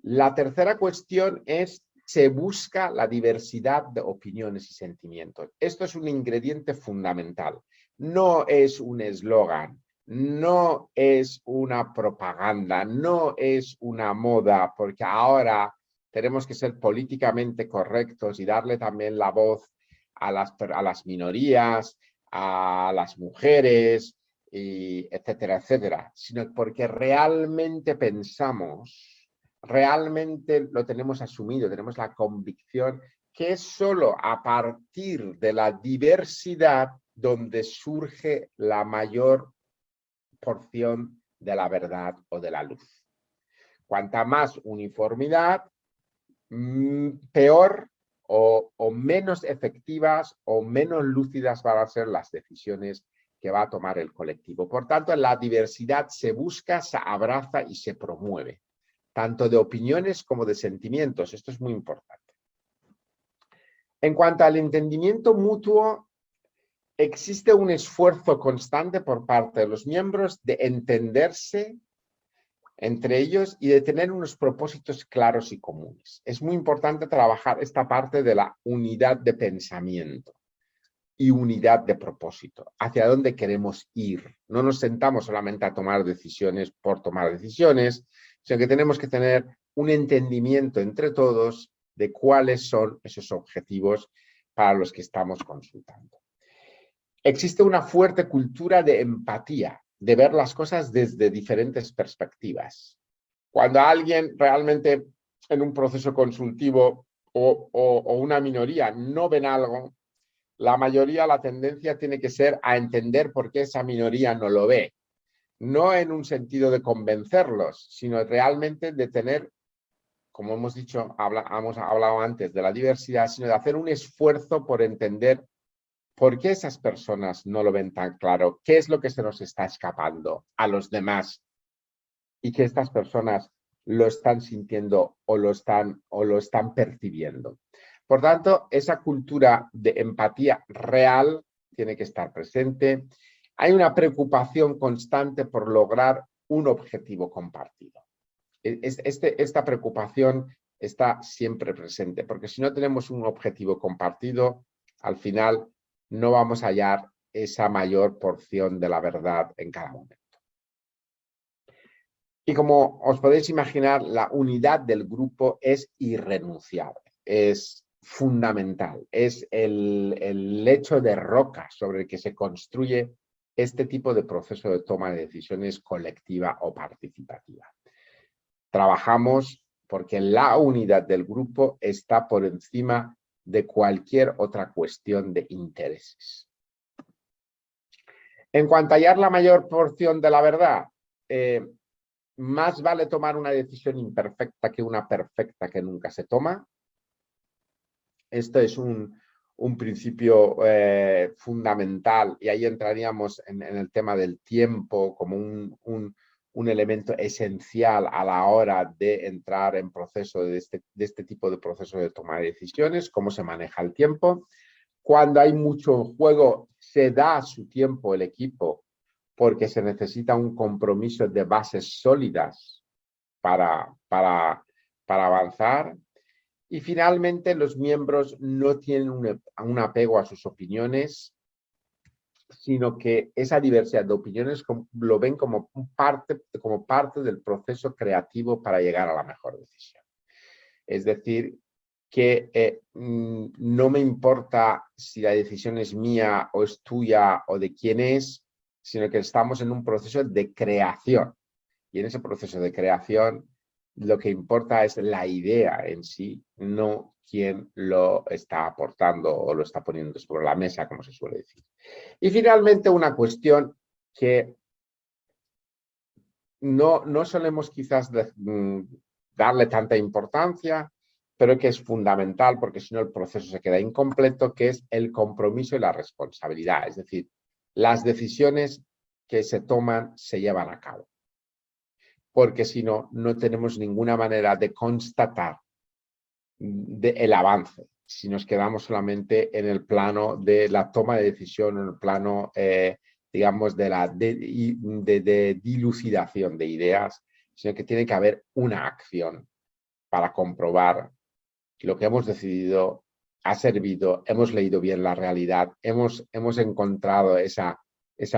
La tercera cuestión es, se busca la diversidad de opiniones y sentimientos. Esto es un ingrediente fundamental. No es un eslogan, no es una propaganda, no es una moda, porque ahora tenemos que ser políticamente correctos y darle también la voz a las minorías, a las mujeres, y etcétera, etcétera, sino porque realmente pensamos, realmente lo tenemos asumido, tenemos la convicción que es solo a partir de la diversidad donde surge la mayor porción de la verdad o de la luz. Cuanta más uniformidad, peor o menos efectivas o menos lúcidas van a ser las decisiones que va a tomar el colectivo. Por tanto, la diversidad se busca, se abraza y se promueve, tanto de opiniones como de sentimientos. Esto es muy importante. En cuanto al entendimiento mutuo, existe un esfuerzo constante por parte de los miembros de entenderse entre ellos y de tener unos propósitos claros y comunes. Es muy importante trabajar esta parte de la unidad de pensamiento y unidad de propósito, hacia dónde queremos ir. No nos sentamos solamente a tomar decisiones por tomar decisiones, sino que tenemos que tener un entendimiento entre todos de cuáles son esos objetivos para los que estamos consultando. Existe una fuerte cultura de empatía, de ver las cosas desde diferentes perspectivas. Cuando alguien realmente en un proceso consultivo o una minoría no ven algo, la mayoría, la tendencia tiene que ser a entender por qué esa minoría no lo ve. No en un sentido de convencerlos, sino realmente de tener, como hemos dicho, hemos hablado antes de la diversidad, sino de hacer un esfuerzo por entender ¿por qué esas personas no lo ven tan claro? ¿Qué es lo que se nos está escapando a los demás? Y que estas personas lo están sintiendo o lo están percibiendo. Por tanto, esa cultura de empatía real tiene que estar presente. Hay una preocupación constante por lograr un objetivo compartido. Esta preocupación está siempre presente, porque si no tenemos un objetivo compartido, al final no vamos a hallar esa mayor porción de la verdad en cada momento. Y como os podéis imaginar, la unidad del grupo es irrenunciable, es fundamental, es el lecho de roca sobre el que se construye este tipo de proceso de toma de decisiones colectiva o participativa. Trabajamos porque la unidad del grupo está por encima de cualquier otra cuestión de intereses. En cuanto a hallar la mayor porción de la verdad, más vale tomar una decisión imperfecta que una perfecta que nunca se toma. Esto es un principio fundamental, y ahí entraríamos en el tema del tiempo como un elemento esencial a la hora de entrar en proceso de este tipo de proceso de toma de decisiones, cómo se maneja el tiempo. Cuando hay mucho juego, se da su tiempo el equipo porque se necesita un compromiso de bases sólidas para avanzar. Y finalmente, los miembros no tienen un apego a sus opiniones, sino que esa diversidad de opiniones lo ven como parte del proceso creativo para llegar a la mejor decisión. Es decir, que no me importa si la decisión es mía o es tuya o de quién es, sino que estamos en un proceso de creación. Y en ese proceso de creación lo que importa es la idea en sí, no quién lo está aportando o lo está poniendo sobre la mesa, como se suele decir. Y finalmente, una cuestión que no solemos quizás darle tanta importancia, pero que es fundamental porque si no el proceso se queda incompleto, que es el compromiso y la responsabilidad. Es decir, las decisiones que se toman se llevan a cabo. Porque si no, no tenemos ninguna manera de constatar el avance. Si nos quedamos solamente en el plano de la toma de decisión, en el plano, digamos, de dilucidación de ideas, sino que tiene que haber una acción para comprobar que lo que hemos decidido ha servido, hemos leído bien la realidad, hemos encontrado esa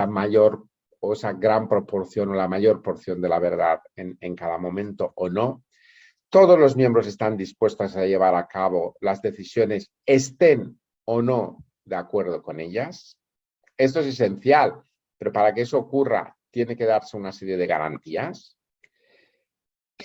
mayor o esa gran proporción o la mayor porción de la verdad en cada momento o no. Todos los miembros están dispuestos a llevar a cabo las decisiones, estén o no de acuerdo con ellas. Esto es esencial, pero para que eso ocurra tiene que darse una serie de garantías.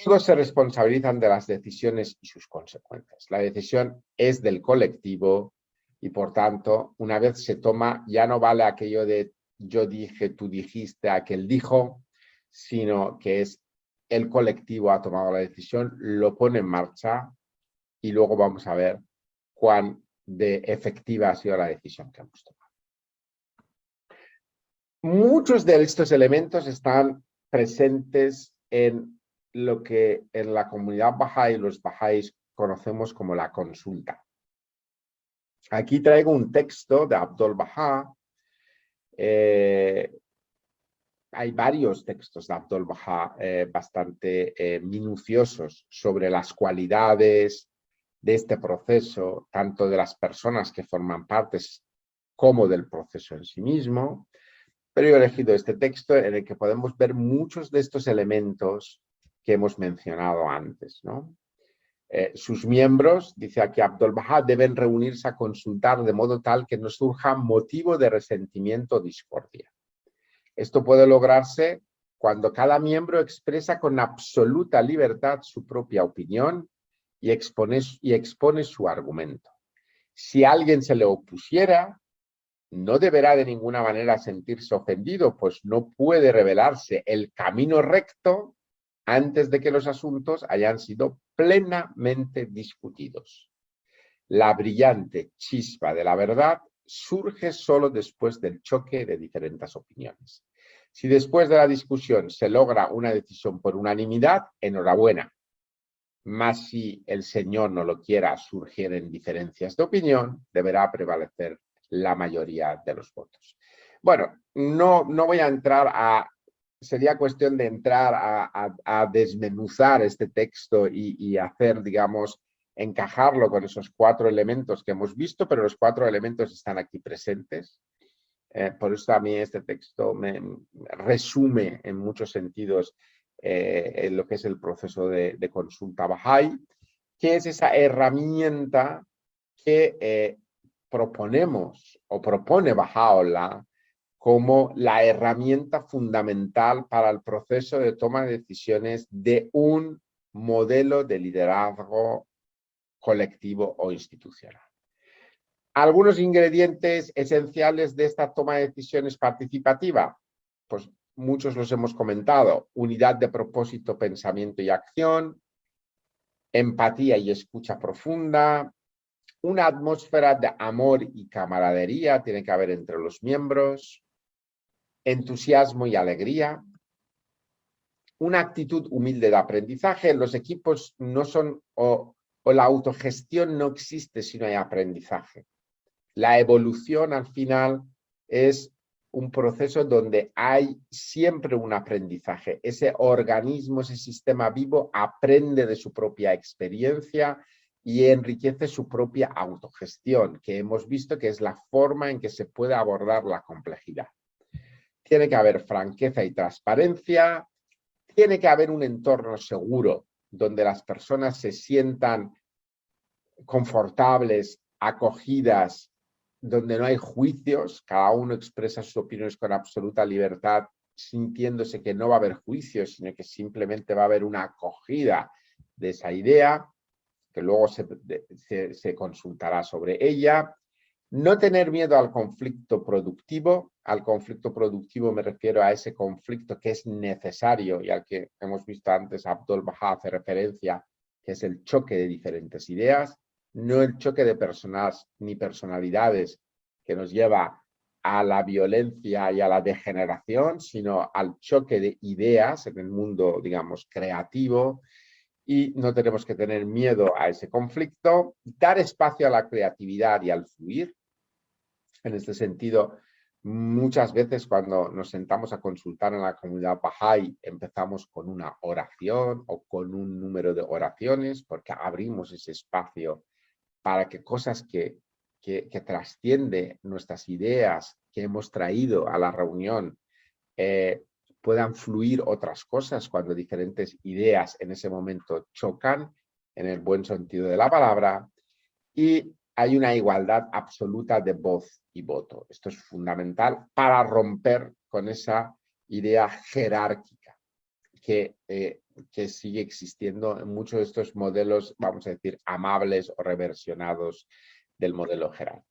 Todos se responsabilizan de las decisiones y sus consecuencias. La decisión es del colectivo y, por tanto, una vez se toma, ya no vale aquello de yo dije, tú dijiste, aquel dijo, sino que es el colectivo ha tomado la decisión, lo pone en marcha y luego vamos a ver cuán de efectiva ha sido la decisión que hemos tomado. Muchos de estos elementos están presentes en lo que en la comunidad Bahá'í los bahá'ís conocemos como la consulta. Aquí traigo un texto de Abdul Bahá. Hay varios textos de Abdul Bahá bastante minuciosos sobre las cualidades de este proceso, tanto de las personas que forman parte como del proceso en sí mismo. Pero yo he elegido este texto en el que podemos ver muchos de estos elementos que hemos mencionado antes, ¿no? Sus miembros, dice aquí Abdul Bahá, deben reunirse a consultar de modo tal que no surja motivo de resentimiento o discordia. Esto puede lograrse cuando cada miembro expresa con absoluta libertad su propia opinión y expone su argumento. Si a alguien se le opusiera, no deberá de ninguna manera sentirse ofendido, pues no puede revelarse el camino recto antes de que los asuntos hayan sido plenamente discutidos. La brillante chispa de la verdad surge solo después del choque de diferentes opiniones. Si después de la discusión se logra una decisión por unanimidad, enhorabuena. Mas si el Señor no lo quiera, surgieran diferencias de opinión, deberá prevalecer la mayoría de los votos. Bueno, no voy a entrar sería cuestión de entrar a desmenuzar este texto y hacer, digamos, encajarlo con esos 4 elementos que hemos visto, pero los 4 elementos están aquí presentes. Por eso a mí este texto me resume en muchos sentidos en lo que es el proceso de consulta Bahá'í, que es esa herramienta que proponemos o propone Baha'u'lláh como la herramienta fundamental para el proceso de toma de decisiones de un modelo de liderazgo colectivo o institucional. Algunos ingredientes esenciales de esta toma de decisiones participativa, pues muchos los hemos comentado: unidad de propósito, pensamiento y acción, empatía y escucha profunda, una atmósfera de amor y camaradería tiene que haber entre los miembros, entusiasmo y alegría, una actitud humilde de aprendizaje. Los equipos no son, o la autogestión no existe si no hay aprendizaje. La evolución al final es un proceso donde hay siempre un aprendizaje. Ese organismo, ese sistema vivo aprende de su propia experiencia y enriquece su propia autogestión, que hemos visto que es la forma en que se puede abordar la complejidad. Tiene que haber franqueza y transparencia, tiene que haber un entorno seguro donde las personas se sientan confortables, acogidas, donde no hay juicios, cada uno expresa sus opiniones con absoluta libertad, sintiéndose que no va a haber juicios, sino que simplemente va a haber una acogida de esa idea, que luego se consultará sobre ella. No tener miedo al conflicto productivo. Al conflicto productivo me refiero a ese conflicto que es necesario y al que hemos visto antes Abdul Baha hace referencia, que es el choque de diferentes ideas, no el choque de personas ni personalidades que nos lleva a la violencia y a la degeneración, sino al choque de ideas en el mundo, digamos, creativo. Y no tenemos que tener miedo a ese conflicto, dar espacio a la creatividad y al fluir. En este sentido, muchas veces cuando nos sentamos a consultar en la comunidad Bahá'í, empezamos con una oración o con un número de oraciones, porque abrimos ese espacio para que cosas que trascienden nuestras ideas que hemos traído a la reunión, puedan fluir otras cosas cuando diferentes ideas en ese momento chocan, en el buen sentido de la palabra, y hay una igualdad absoluta de voz y voto. Esto es fundamental para romper con esa idea jerárquica que sigue existiendo en muchos de estos modelos, vamos a decir, amables o reversionados del modelo jerárquico.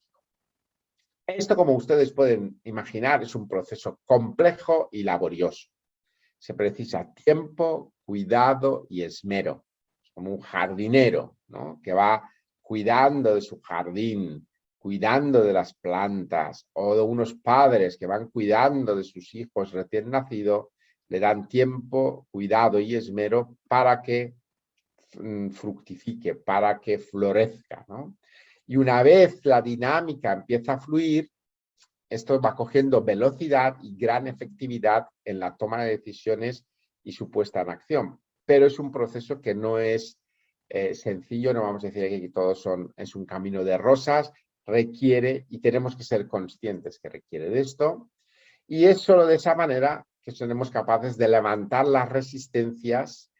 Esto, como ustedes pueden imaginar, es un proceso complejo y laborioso. Se precisa tiempo, cuidado y esmero. Es como un jardinero, ¿no?, que va cuidando de su jardín, cuidando de las plantas, o de unos padres que van cuidando de sus hijos recién nacidos, le dan tiempo, cuidado y esmero para que fructifique, para que florezca, ¿no? Y una vez la dinámica empieza a fluir, esto va cogiendo velocidad y gran efectividad en la toma de decisiones y su puesta en acción. Pero es un proceso que no es sencillo, no vamos a decir que es un camino de rosas, requiere, y tenemos que ser conscientes que requiere de esto. Y es solo de esa manera que seremos capaces de levantar las resistencias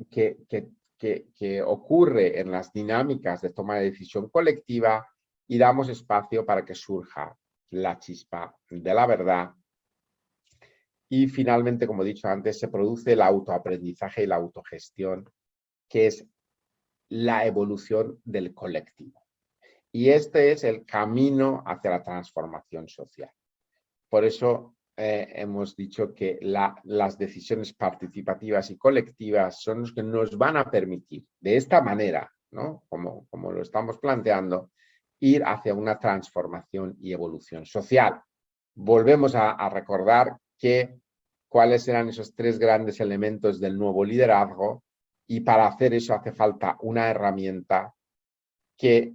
que ocurre en las dinámicas de toma de decisión colectiva y damos espacio para que surja la chispa de la verdad. Y finalmente, como he dicho antes, se produce el autoaprendizaje y la autogestión, que es la evolución del colectivo. Y este es el camino hacia la transformación social. Por eso hemos dicho que las decisiones participativas y colectivas son los que nos van a permitir, de esta manera, ¿no?, como lo estamos planteando, ir hacia una transformación y evolución social. Volvemos a recordar cuáles eran esos tres grandes elementos del nuevo liderazgo, y para hacer eso hace falta una herramienta que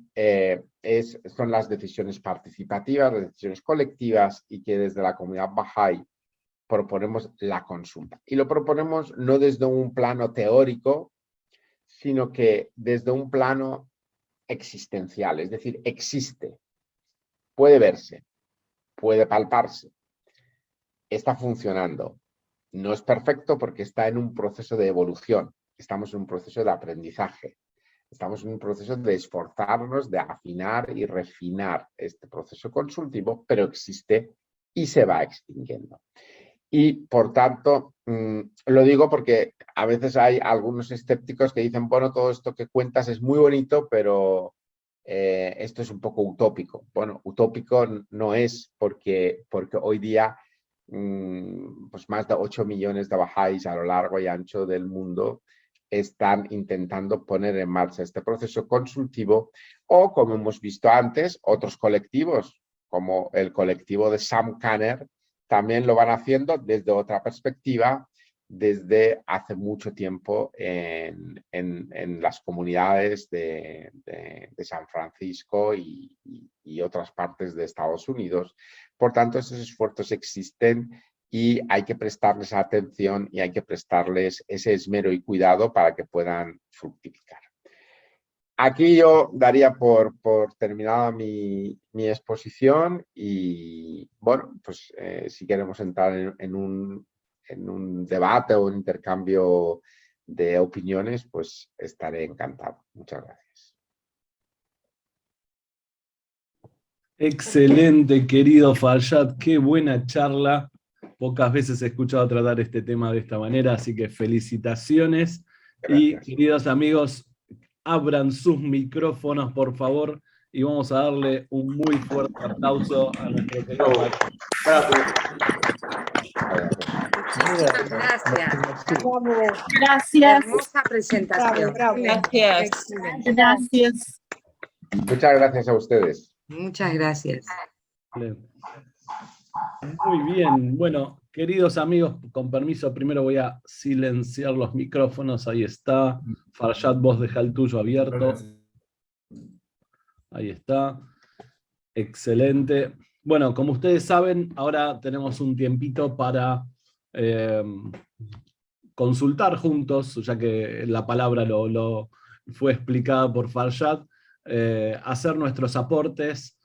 son las decisiones participativas, las decisiones colectivas, y que desde la comunidad Bahá'í proponemos la consulta. Y lo proponemos no desde un plano teórico, sino que desde un plano existencial, es decir, existe, puede verse, puede palparse, está funcionando. No es perfecto porque está en un proceso de evolución, estamos en un proceso de aprendizaje. Estamos en un proceso de esforzarnos, de afinar y refinar este proceso consultivo, pero existe y se va extinguiendo. Y por tanto, lo digo porque a veces hay algunos escépticos que dicen, bueno, todo esto que cuentas es muy bonito, pero esto es un poco utópico. Bueno, utópico no es porque hoy día pues más de 8 millones de bahá'ís a lo largo y ancho del mundo están intentando poner en marcha este proceso consultivo, o como hemos visto antes, otros colectivos, como el colectivo de Sam Kanner, también lo van haciendo desde otra perspectiva, desde hace mucho tiempo en las comunidades de San Francisco y otras partes de Estados Unidos. Por tanto, esos esfuerzos existen y hay que prestarles atención y hay que prestarles ese esmero y cuidado para que puedan fructificar. Aquí yo daría por terminada mi exposición y, bueno, pues si queremos entrar en un debate o un intercambio de opiniones, pues estaré encantado. Muchas gracias. Excelente, querido Farshad, qué buena charla. Pocas veces he escuchado tratar este tema de esta manera, así que felicitaciones. Gracias. Y queridos amigos, abran sus micrófonos, por favor, y vamos a darle un muy fuerte aplauso a nuestro querido Farshad. Muchísimas gracias. Gracias. Hermosa presentación. Gracias. Excelente. Gracias. Muchas gracias a ustedes. Muchas gracias. Muy bien, bueno, queridos amigos, con permiso, primero voy a silenciar los micrófonos, ahí está. Farshad, vos deja el tuyo abierto. Ahí está. Excelente. Bueno, como ustedes saben, ahora tenemos un tiempito para consultar juntos, ya que la palabra lo fue explicada por Farshad, hacer nuestros aportes,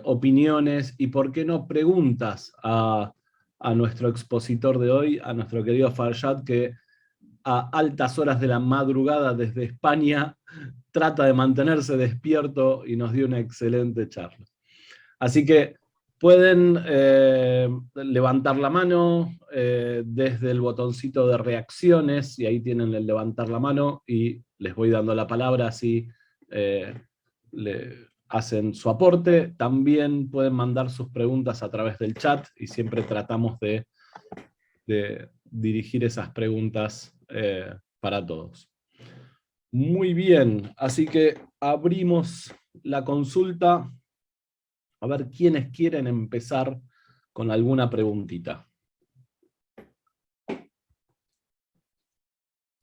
opiniones y, por qué no, preguntas a nuestro expositor de hoy, a nuestro querido Farshad, que a altas horas de la madrugada desde España trata de mantenerse despierto y nos dio una excelente charla. Así que pueden levantar la mano desde el botoncito de reacciones, y ahí tienen el levantar la mano, y les voy dando la palabra, así le hacen su aporte. También pueden mandar sus preguntas a través del chat, y siempre tratamos de dirigir esas preguntas para todos. Muy bien, así que abrimos la consulta. A ver quiénes quieren empezar con alguna preguntita.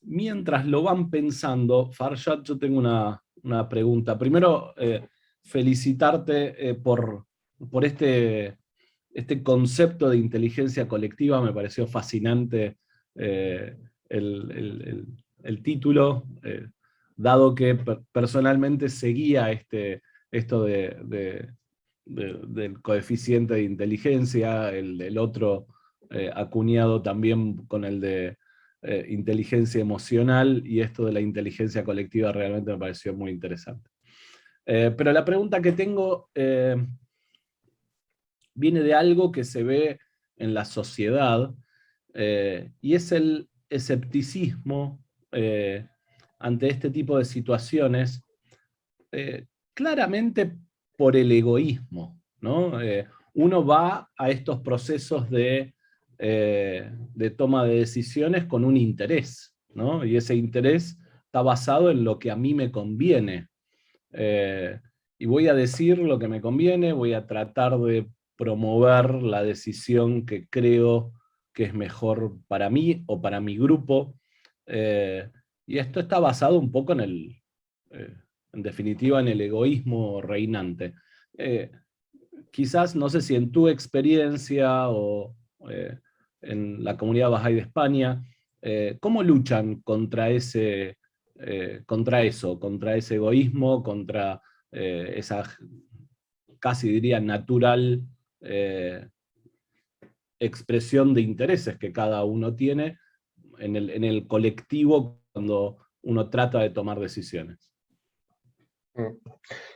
Mientras lo van pensando, Farshad, yo tengo una pregunta. Primero, felicitarte por este concepto de inteligencia colectiva. Me pareció fascinante el título, dado que personalmente seguía esto del coeficiente de inteligencia, el otro acuñado también con el de inteligencia emocional, y esto de la inteligencia colectiva realmente me pareció muy interesante. Pero la pregunta que tengo viene de algo que se ve en la sociedad, y es el escepticismo ante este tipo de situaciones, claramente por el egoísmo, ¿no? Uno va a estos procesos de toma de decisiones con un interés, ¿no? Y ese interés está basado en lo que a mí me conviene. Y voy a decir lo que me conviene, voy a tratar de promover la decisión que creo que es mejor para mí o para mi grupo. Y esto está basado un poco en definitiva, en el egoísmo reinante. Quizás, no sé si en tu experiencia o en la comunidad Bahá'í de España, ¿cómo luchan contra ese egoísmo, contra esa, casi diría, natural expresión de intereses que cada uno tiene en el colectivo cuando uno trata de tomar decisiones?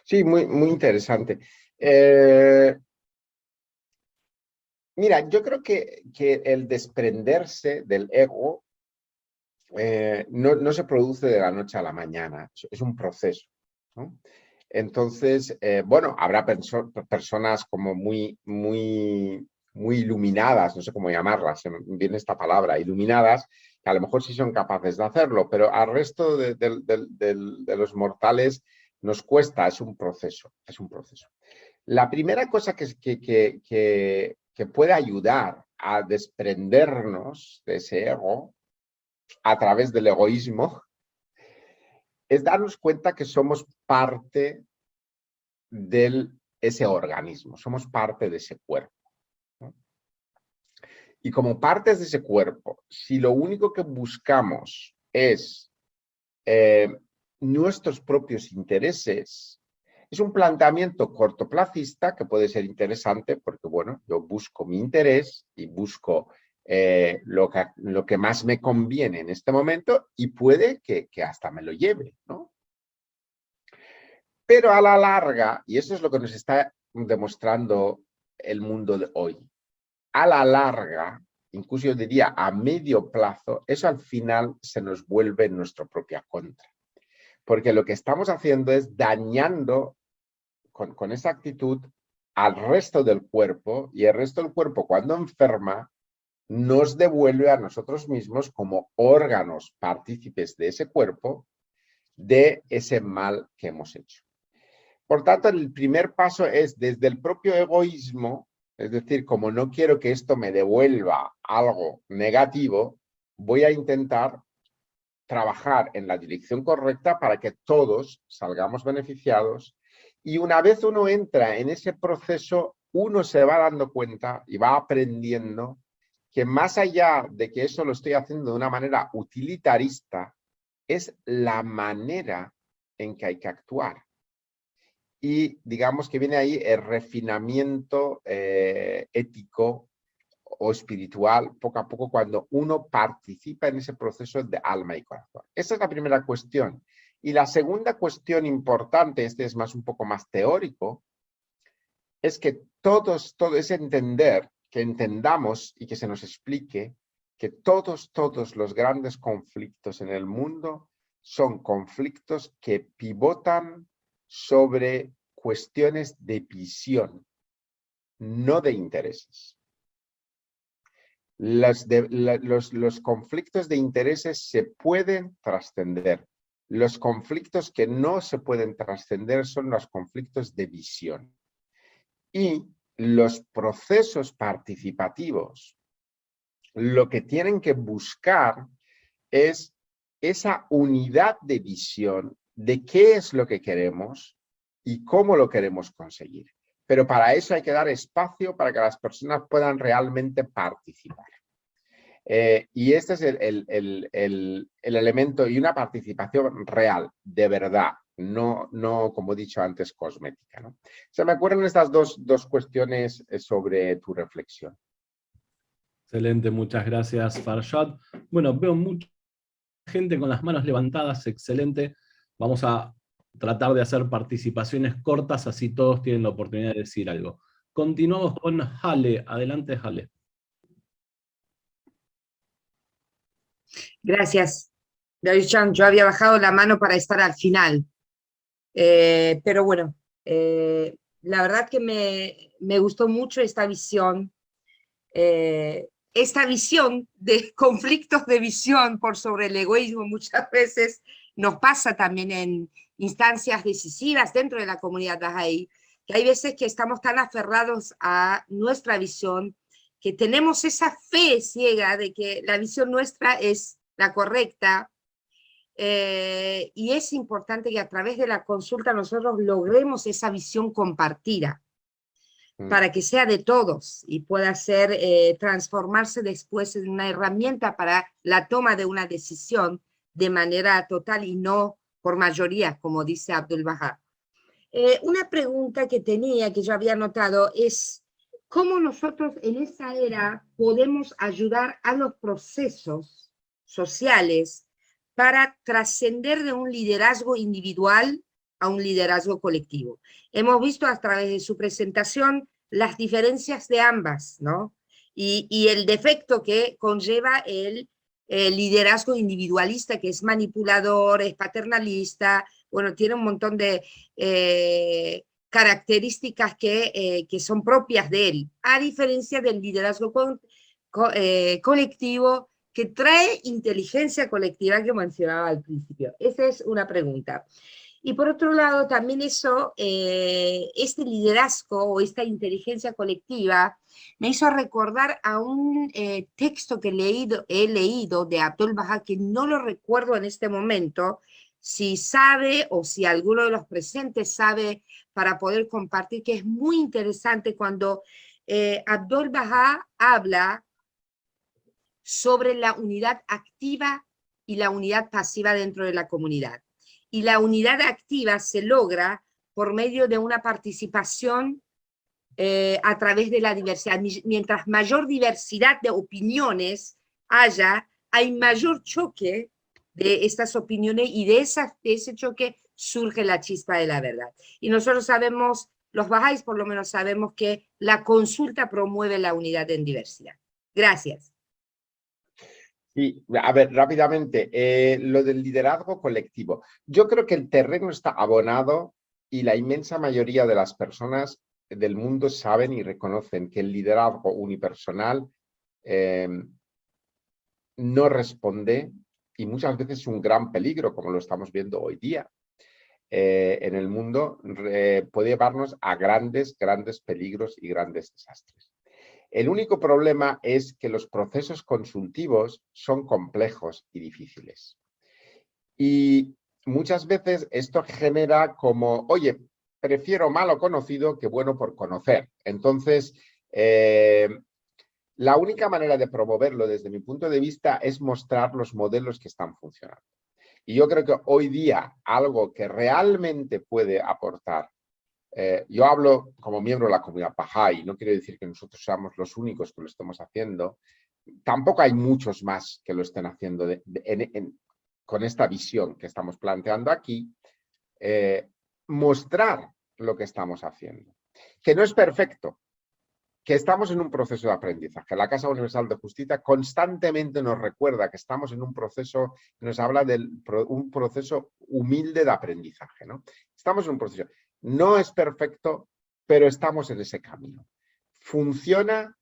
Sí, muy interesante. Mira, yo creo que el desprenderse del ego no se produce de la noche a la mañana, es un proceso, ¿no? Entonces, bueno, habrá personas como muy iluminadas, no sé cómo llamarlas, viene esta palabra, iluminadas, que a lo mejor sí son capaces de hacerlo, pero al resto de los mortales nos cuesta, es un proceso, es un proceso. La primera cosa que puede ayudar a desprendernos de ese ego a través del egoísmo es darnos cuenta que somos parte de ese organismo, somos parte de ese cuerpo, ¿no? Y como partes de ese cuerpo, si lo único que buscamos es nuestros propios intereses, es un planteamiento cortoplacista que puede ser interesante porque, bueno, yo busco mi interés y busco lo que más me conviene en este momento y puede que hasta me lo lleve, ¿no? Pero a la larga, y eso es lo que nos está demostrando el mundo de hoy, a la larga, incluso yo diría a medio plazo, eso al final se nos vuelve en nuestra propia contra. Porque lo que estamos haciendo es dañando con esa actitud al resto del cuerpo, y el resto del cuerpo cuando enferma nos devuelve a nosotros mismos como órganos partícipes de ese cuerpo de ese mal que hemos hecho. Por tanto, el primer paso es desde el propio egoísmo, es decir, como no quiero que esto me devuelva algo negativo, voy a intentar trabajar en la dirección correcta para que todos salgamos beneficiados. Y una vez uno entra en ese proceso, uno se va dando cuenta y va aprendiendo que más allá de que eso lo estoy haciendo de una manera utilitarista, es la manera en que hay que actuar. Y digamos que viene ahí el refinamiento ético o espiritual poco a poco cuando uno participa en ese proceso de alma y corazón. Esa es la primera cuestión. Y la segunda cuestión importante, este es un poco más teórico, es que todo es entender, que entendamos y que se nos explique que todos los grandes conflictos en el mundo son conflictos que pivotan sobre cuestiones de visión, no de intereses. Los conflictos de intereses se pueden trascender. Los conflictos que no se pueden trascender son los conflictos de visión. Y los procesos participativos lo que tienen que buscar es esa unidad de visión de qué es lo que queremos y cómo lo queremos conseguir. Pero para eso hay que dar espacio para que las personas puedan realmente participar. Y este es el elemento, y una participación real, de verdad, no como he dicho antes, cosmética, ¿no? Se me ocurren estas dos cuestiones sobre tu reflexión. Excelente, muchas gracias, Farshad. Bueno, veo mucha gente con las manos levantadas, excelente. Vamos a tratar de hacer participaciones cortas, así todos tienen la oportunidad de decir algo. Continuamos con Hale. Adelante, Hale. Gracias. David-chan, yo había bajado la mano para estar al final. Pero bueno, la verdad que me gustó mucho esta visión. Esta visión de conflictos de visión por sobre el egoísmo muchas veces nos pasa también en instancias decisivas dentro de la comunidad Bahá'í, que hay veces que estamos tan aferrados a nuestra visión que tenemos esa fe ciega de que la visión nuestra es la correcta, y es importante que a través de la consulta nosotros logremos esa visión compartida, para que sea de todos y pueda ser, transformarse después en una herramienta para la toma de una decisión de manera total y no por mayoría, como dice Abdul Baha. Una pregunta que tenía, que yo había notado, es cómo nosotros en esa era podemos ayudar a los procesos sociales para trascender de un liderazgo individual a un liderazgo colectivo. Hemos visto a través de su presentación las diferencias de ambas, ¿no? Y el defecto que conlleva el liderazgo individualista, que es manipulador, es paternalista, bueno, tiene un montón de características que son propias de él, a diferencia del liderazgo colectivo, que trae inteligencia colectiva que mencionaba al principio. Esa es una pregunta. Y por otro lado, también eso, este liderazgo o esta inteligencia colectiva me hizo recordar a un texto que he leído de Abdul Baha, que no lo recuerdo en este momento. Si sabe o si alguno de los presentes sabe, para poder compartir, que es muy interesante cuando Abdul Baha habla sobre la unidad activa y la unidad pasiva dentro de la comunidad. Y la unidad activa se logra por medio de una participación a través de la diversidad. Mientras mayor diversidad de opiniones haya, hay mayor choque de estas opiniones y de ese choque surge la chispa de la verdad. Y nosotros sabemos, los bahá'ís por lo menos sabemos que la consulta promueve la unidad en diversidad. Gracias. Sí, a ver, rápidamente, lo del liderazgo colectivo. Yo creo que el terreno está abonado y la inmensa mayoría de las personas del mundo saben y reconocen que el liderazgo unipersonal no responde, y muchas veces es un gran peligro, como lo estamos viendo hoy día en el mundo, puede llevarnos a grandes peligros y grandes desastres. El único problema es que los procesos consultivos son complejos y difíciles. Y muchas veces esto genera como, oye, prefiero malo conocido que bueno por conocer. Entonces, la única manera de promoverlo desde mi punto de vista es mostrar los modelos que están funcionando. Y yo creo que hoy día algo que realmente puede aportar, yo hablo como miembro de la comunidad Bahá'í, no quiere decir que nosotros seamos los únicos que lo estemos haciendo, tampoco hay muchos más que lo estén haciendo con esta visión que estamos planteando aquí, mostrar lo que estamos haciendo, que no es perfecto, que estamos en un proceso de aprendizaje. La Casa Universal de Justicia constantemente nos recuerda que estamos en un proceso, nos habla de un proceso humilde de aprendizaje, ¿no? Estamos en un proceso. No es perfecto, pero estamos en ese camino. Funciona,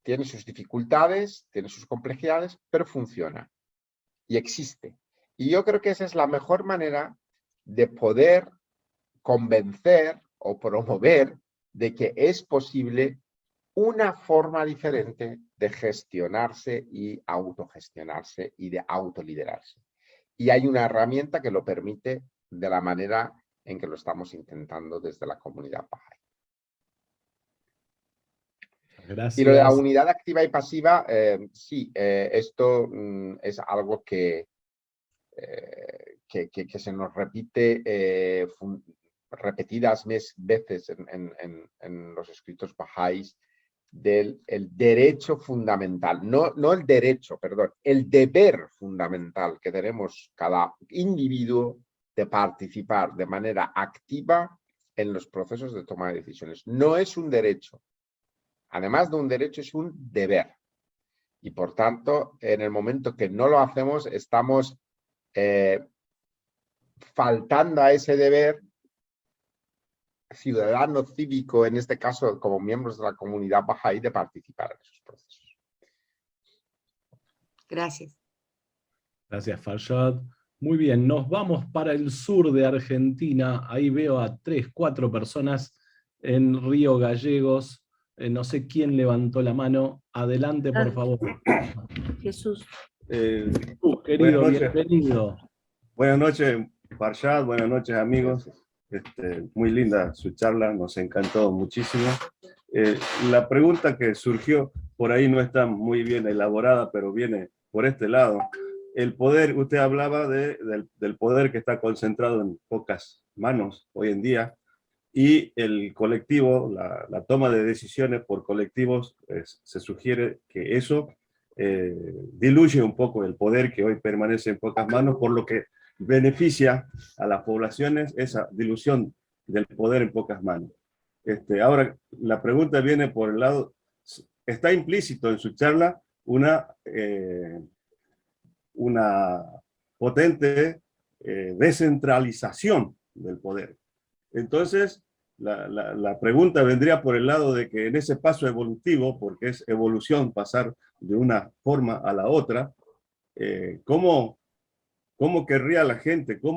tiene sus dificultades, tiene sus complejidades, pero funciona y existe. Y yo creo que esa es la mejor manera de poder convencer o promover de que es posible una forma diferente de gestionarse y autogestionarse y de autoliderarse. Y hay una herramienta que lo permite de la manera en que lo estamos intentando desde la comunidad Bahá'í. Gracias. Y lo de la unidad activa y pasiva, sí, esto es algo que se nos repite repetidas veces en los escritos bahá'ís, del derecho fundamental, no el derecho, perdón, el deber fundamental que tenemos cada individuo de participar de manera activa en los procesos de toma de decisiones. No es un derecho, además de un derecho es un deber. Y por tanto, en el momento que no lo hacemos, estamos faltando a ese deber ciudadano cívico, en este caso como miembros de la comunidad Bahá'í, de participar en esos procesos. Gracias. Gracias, Farshad. Muy bien, nos vamos para el sur de Argentina. Ahí veo a 3, 4 personas en Río Gallegos. No sé quién levantó la mano. Adelante, por favor. Jesús. Querido, bienvenido. Buenas noches, Farshad. Buenas noches, amigos. Muy linda su charla, nos encantó muchísimo. La pregunta que surgió por ahí no está muy bien elaborada, pero viene por este lado. El poder, usted hablaba del poder que está concentrado en pocas manos hoy en día, y el colectivo, la toma de decisiones por colectivos, se sugiere que eso diluye un poco el poder que hoy permanece en pocas manos, por lo que beneficia a las poblaciones esa dilución del poder en pocas manos. Ahora, la pregunta viene por el lado, está implícito en su charla una potente descentralización del poder. Entonces, la pregunta vendría por el lado de que en ese paso evolutivo, porque es evolución pasar de una forma a la otra, ¿cómo querría la gente? ¿Qué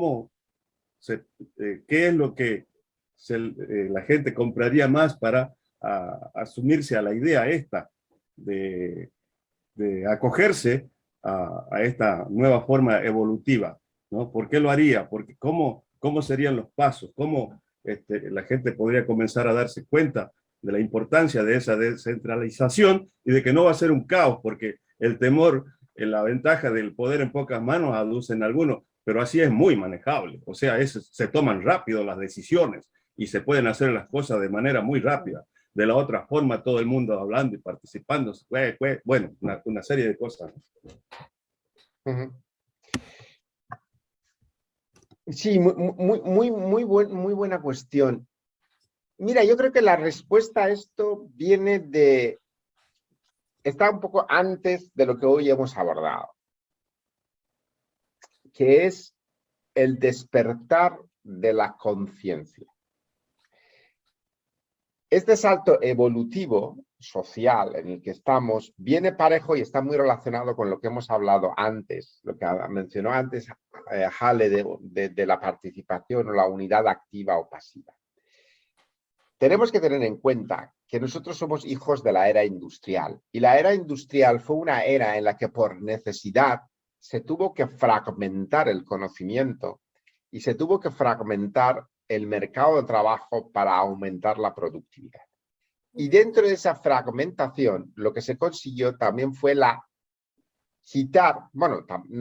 es lo que la gente compraría más para asumirse a la idea esta de acogerse a esta nueva forma evolutiva, ¿no? ¿Por qué lo haría? Porque ¿cómo serían los pasos? ¿Cómo la gente podría comenzar a darse cuenta de la importancia de esa descentralización y de que no va a ser un caos? Porque el temor, la ventaja del poder en pocas manos aducen algunos, pero así es muy manejable. O sea, se toman rápido las decisiones y se pueden hacer las cosas de manera muy rápida. De la otra forma, todo el mundo hablando y participando, bueno, una serie de cosas. Sí, muy buena cuestión. Mira, yo creo que la respuesta a esto está un poco antes de lo que hoy hemos abordado, que es el despertar de la conciencia. Este salto evolutivo social en el que estamos viene parejo y está muy relacionado con lo que hemos hablado antes, lo que mencionó antes Hale de la participación o la unidad activa o pasiva. Tenemos que tener en cuenta que nosotros somos hijos de la era industrial, y la era industrial fue una era en la que por necesidad se tuvo que fragmentar el conocimiento y se tuvo que fragmentar el mercado de trabajo para aumentar la productividad. Y dentro de esa fragmentación, lo que se consiguió también fue no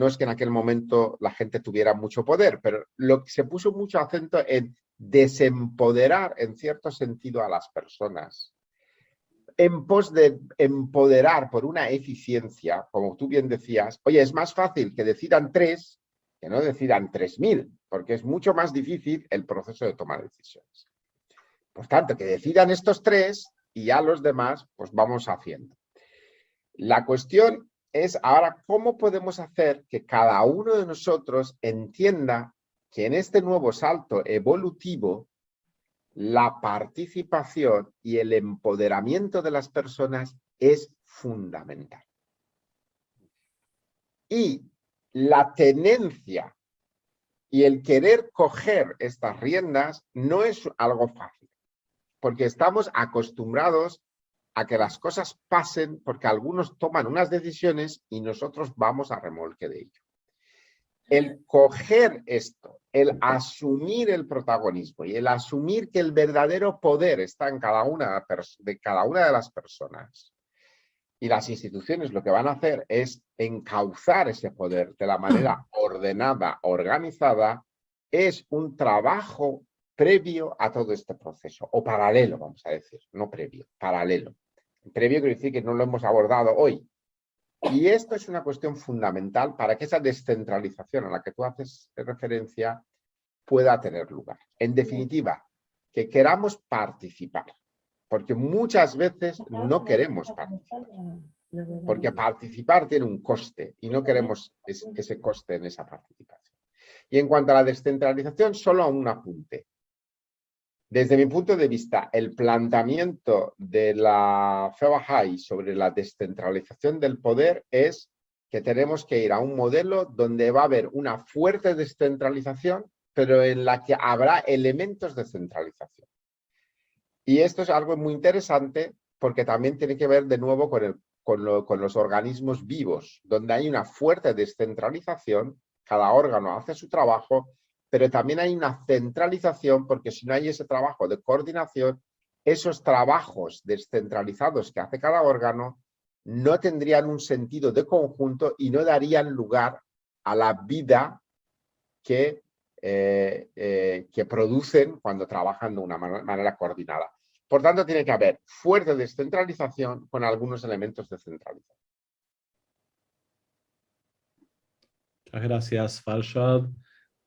es que en aquel momento la gente tuviera mucho poder, pero se puso mucho acento en desempoderar en cierto sentido a las personas, en pos de empoderar por una eficiencia, como tú bien decías. Oye, es más fácil que decidan 3 que no decidan 3000, porque es mucho más difícil el proceso de toma de decisiones. Por tanto, que decidan estos 3 y ya los demás, pues vamos haciendo. La cuestión es ahora cómo podemos hacer que cada uno de nosotros entienda que en este nuevo salto evolutivo la participación y el empoderamiento de las personas es fundamental. Y la tenencia y el querer coger estas riendas no es algo fácil, porque estamos acostumbrados a que las cosas pasen porque algunos toman unas decisiones y nosotros vamos a remolque de ello. El coger esto, el asumir el protagonismo y el asumir que el verdadero poder está en cada una de las personas, y las instituciones lo que van a hacer es encauzar ese poder de la manera ordenada, organizada, es un trabajo previo a todo este proceso, o paralelo, vamos a decir, no previo, paralelo. Previo quiere decir que no lo hemos abordado hoy. Y esto es una cuestión fundamental para que esa descentralización a la que tú haces referencia pueda tener lugar. En definitiva, que queramos participar, porque muchas veces no queremos participar, porque participar tiene un coste y no queremos ese coste en esa participación. Y en cuanto a la descentralización, solo un apunte. Desde mi punto de vista, el planteamiento de la Fe Bahá'í sobre la descentralización del poder es que tenemos que ir a un modelo donde va a haber una fuerte descentralización, pero en la que habrá elementos de centralización. Y esto es algo muy interesante porque también tiene que ver de nuevo con los organismos vivos, donde hay una fuerte descentralización, cada órgano hace su trabajo, pero también hay una centralización porque si no hay ese trabajo de coordinación, esos trabajos descentralizados que hace cada órgano no tendrían un sentido de conjunto y no darían lugar a la vida que producen cuando trabajan de una manera coordinada. Por tanto, tiene que haber fuerte descentralización con algunos elementos de centralización. Muchas gracias, Farshad.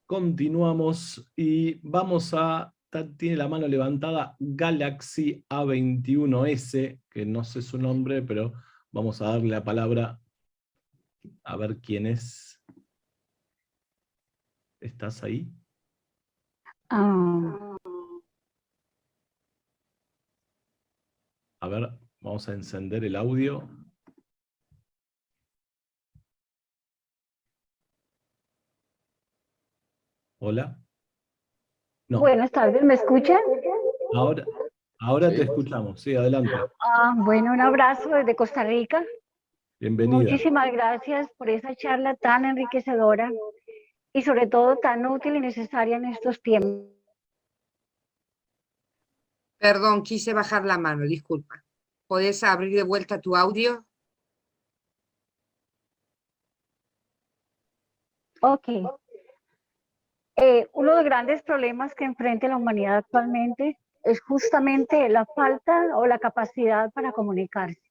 continuamos y vamos a... Tiene la mano levantada Galaxy A21S, que no sé su nombre, pero vamos a darle la palabra a ver quién es. ¿Estás ahí? A ver, vamos a encender el audio. Hola. No. Buenas tardes, ¿me escuchan? Ahora te escuchamos, sí, adelante. Bueno, un abrazo desde Costa Rica. Bienvenida. Muchísimas gracias por esa charla tan enriquecedora y sobre todo tan útil y necesaria en estos tiempos. Perdón, quise bajar la mano, disculpa. ¿Podés abrir de vuelta tu audio? Ok. Uno de los grandes problemas que enfrenta la humanidad actualmente es justamente la falta o la capacidad para comunicarse.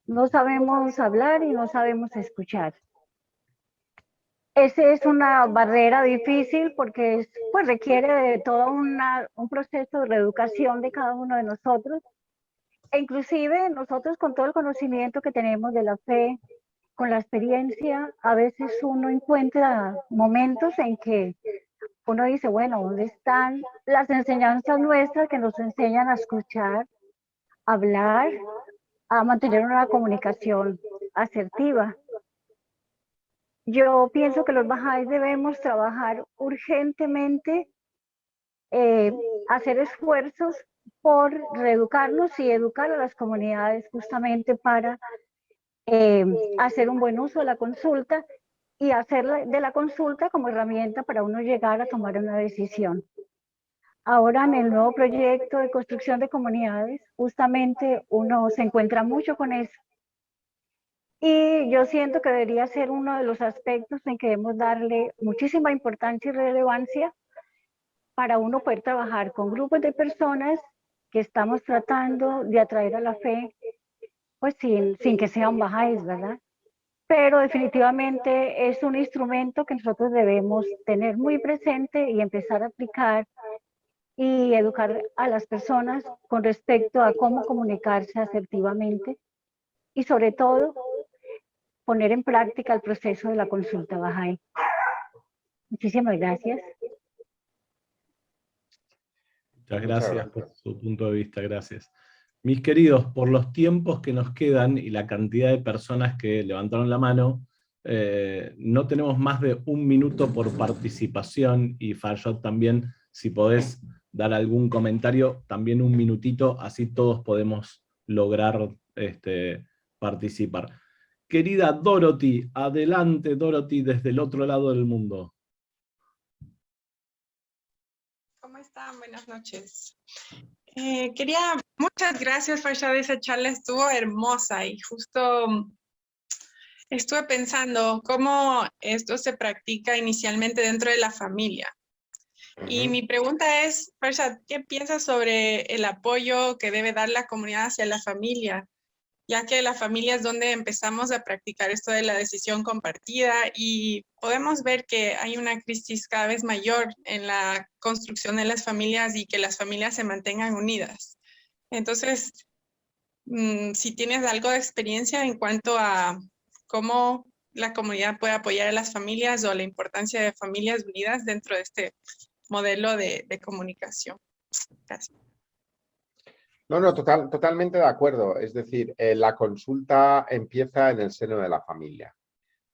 No sabemos hablar y no sabemos escuchar. Esa es una barrera difícil porque pues requiere de todo un proceso de reeducación de cada uno de nosotros. E inclusive nosotros con todo el conocimiento que tenemos de la fe, con la experiencia, a veces uno encuentra momentos en que uno dice, bueno, ¿dónde están las enseñanzas nuestras que nos enseñan a escuchar, a hablar, a mantener una comunicación asertiva? Yo pienso que los bahá'ís debemos trabajar urgentemente, hacer esfuerzos por reeducarnos y educar a las comunidades justamente para hacer un buen uso de la consulta y hacer de la consulta como herramienta para uno llegar a tomar una decisión. Ahora en el nuevo proyecto de construcción de comunidades, justamente uno se encuentra mucho con eso. Y yo siento que debería ser uno de los aspectos en que debemos darle muchísima importancia y relevancia para uno poder trabajar con grupos de personas que estamos tratando de atraer a la fe, pues sin que sean bahá'ís, ¿verdad? Pero definitivamente es un instrumento que nosotros debemos tener muy presente y empezar a aplicar y educar a las personas con respecto a cómo comunicarse asertivamente y sobre todo poner en práctica el proceso de la consulta bahá'í. Muchísimas gracias. Muchas gracias por su punto de vista, gracias. Mis queridos, por los tiempos que nos quedan y la cantidad de personas que levantaron la mano, no tenemos más de 1 minuto por participación, y Farshad también, si podés dar algún comentario, también 1 minutito, así todos podemos lograr participar. Querida Dorothy, adelante Dorothy, desde el otro lado del mundo. ¿Cómo están? Buenas noches. Muchas gracias, Farshad, esa charla estuvo hermosa y justo estuve pensando cómo esto se practica inicialmente dentro de la familia. Y mi pregunta es, Farshad, ¿qué piensas sobre el apoyo que debe dar la comunidad hacia la familia? Ya que la familia es donde empezamos a practicar esto de la decisión compartida y podemos ver que hay una crisis cada vez mayor en la construcción de las familias y que las familias se mantengan unidas. Entonces, si tienes algo de experiencia en cuanto a cómo la comunidad puede apoyar a las familias o la importancia de familias unidas dentro de este modelo de comunicación. Gracias. No, totalmente de acuerdo. Es decir, la consulta empieza en el seno de la familia.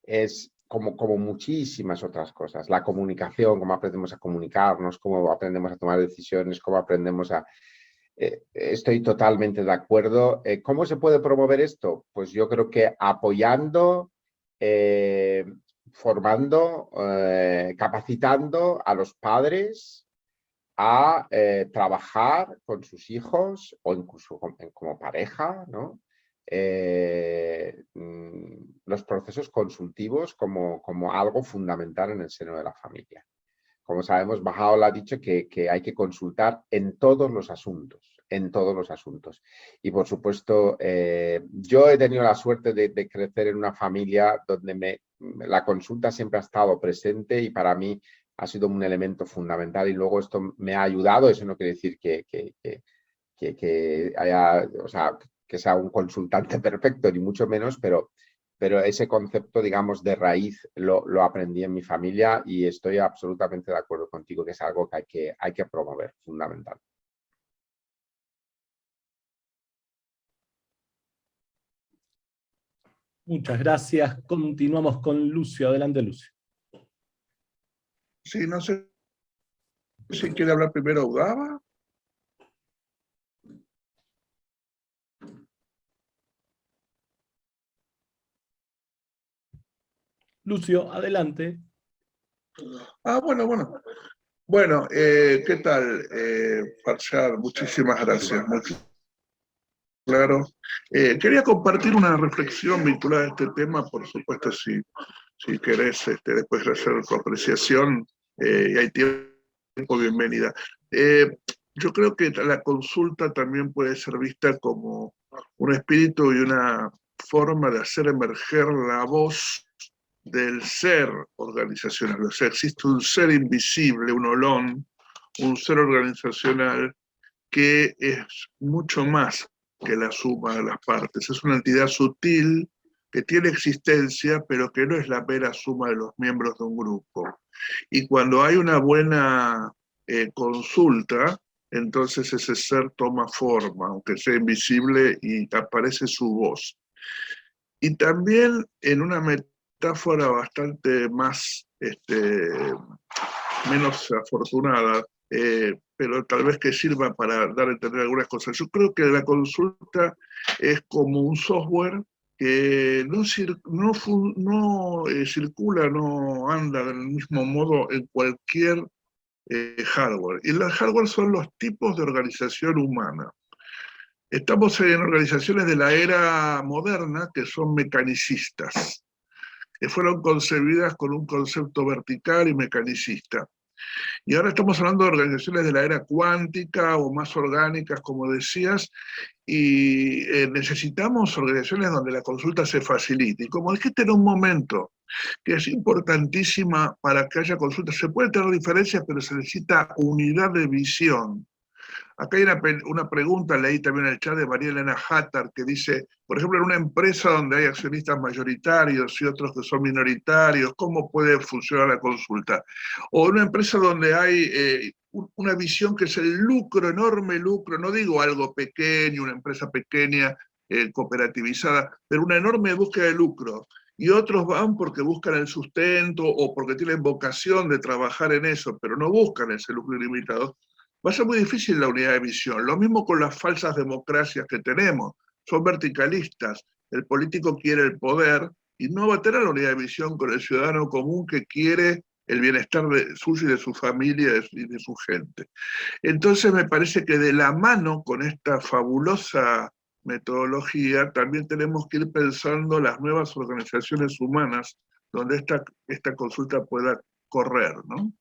Es como muchísimas otras cosas. La comunicación, cómo aprendemos a comunicarnos, cómo aprendemos a tomar decisiones, cómo aprendemos a... estoy totalmente de acuerdo. ¿Cómo se puede promover esto? Pues yo creo que apoyando, formando, capacitando a los padres a trabajar con sus hijos o incluso como pareja, ¿no? Los procesos consultivos como algo fundamental en el seno de la familia. Como sabemos, Baha'u'lláh ha dicho que hay que consultar en todos los asuntos, Y por supuesto, yo he tenido la suerte de crecer en una familia donde la consulta siempre ha estado presente y para mí ha sido un elemento fundamental y luego esto me ha ayudado. Eso no quiere decir que haya, o sea, que sea un consultante perfecto, ni mucho menos, pero ese concepto, digamos, de raíz lo aprendí en mi familia y estoy absolutamente de acuerdo contigo que es algo que hay que promover, fundamental. Muchas gracias. Continuamos con Lucio. Adelante, Lucio. Sí, no sé si quiere hablar primero Udava. Lucio, adelante. Ah, bueno. Bueno, ¿qué tal, Farshad? Muchísimas gracias. Muy claro. Quería compartir una reflexión vinculada a este tema, por supuesto, si querés después de hacer tu apreciación y hay tiempo, bienvenida. Yo creo que la consulta también puede ser vista como un espíritu y una forma de hacer emerger la voz del ser organizacional. O sea, existe un ser invisible, un olón, un ser organizacional que es mucho más que la suma de las partes. Es una entidad sutil que tiene existencia, pero que no es la mera suma de los miembros de un grupo. Y cuando hay una buena consulta, entonces ese ser toma forma, aunque sea invisible, y aparece su voz. Y también en una metáfora bastante más, menos afortunada, pero tal vez que sirva para dar a entender algunas cosas. Yo creo que la consulta es como un software que no circula, no anda del mismo modo en cualquier hardware. Y los hardware son los tipos de organización humana. Estamos en organizaciones de la era moderna que son mecanicistas, que fueron concebidas con un concepto vertical y mecanicista. Y ahora estamos hablando de organizaciones de la era cuántica o más orgánicas, como decías, y necesitamos organizaciones donde la consulta se facilite. Y como dijiste en un momento, que es importantísima para que haya consulta, se pueden tener diferencias, pero se necesita unidad de visión. Acá hay una pregunta, leí también en el chat de María Elena Hattar, que dice, por ejemplo, en una empresa donde hay accionistas mayoritarios y otros que son minoritarios, ¿cómo puede funcionar la consulta? O en una empresa donde hay una visión que es el lucro, enorme lucro, no digo algo pequeño, una empresa pequeña, cooperativizada, pero una enorme búsqueda de lucro. Y otros van porque buscan el sustento o porque tienen vocación de trabajar en eso, pero no buscan ese lucro ilimitado. Va a ser muy difícil la unidad de visión. Lo mismo con las falsas democracias que tenemos. Son verticalistas. El político quiere el poder y no va a tener la unidad de visión con el ciudadano común que quiere el bienestar suyo y de su familia y de su gente. Entonces me parece que de la mano con esta fabulosa metodología también tenemos que ir pensando las nuevas organizaciones humanas donde esta consulta pueda correr, ¿no?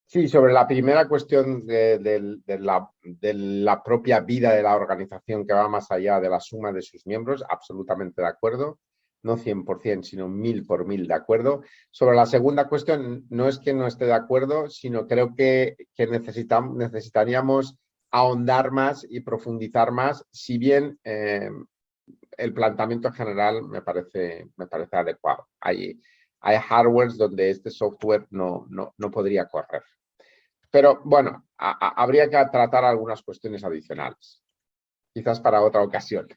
Sí, sobre la primera cuestión de la propia vida de la organización que va más allá de la suma de sus miembros, absolutamente de acuerdo, no 100%, sino 1000 por 1000 de acuerdo. Sobre la segunda cuestión, no es que no esté de acuerdo, sino creo que necesitaríamos ahondar más y profundizar más, si bien el planteamiento general me parece adecuado. Hay hardwares donde este software no podría correr. Pero bueno, habría que tratar algunas cuestiones adicionales. Quizás para otra ocasión.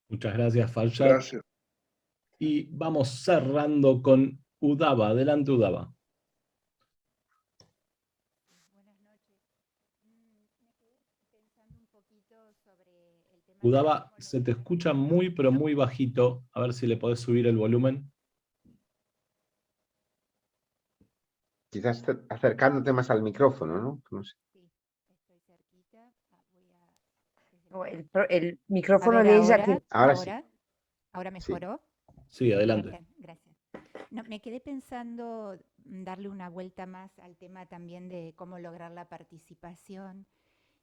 Muchas gracias, Farshad. Gracias. Y vamos cerrando con Udava. Adelante, Udava. Udava, se te escucha muy, pero muy bajito. A ver si le podés subir el volumen. Quizás acercándote más al micrófono, ¿no? No sé. El micrófono A ver, de ella. ¿Ahora mejoró? Sí, adelante. Bien, gracias. No, me quedé pensando darle una vuelta más al tema también de cómo lograr la participación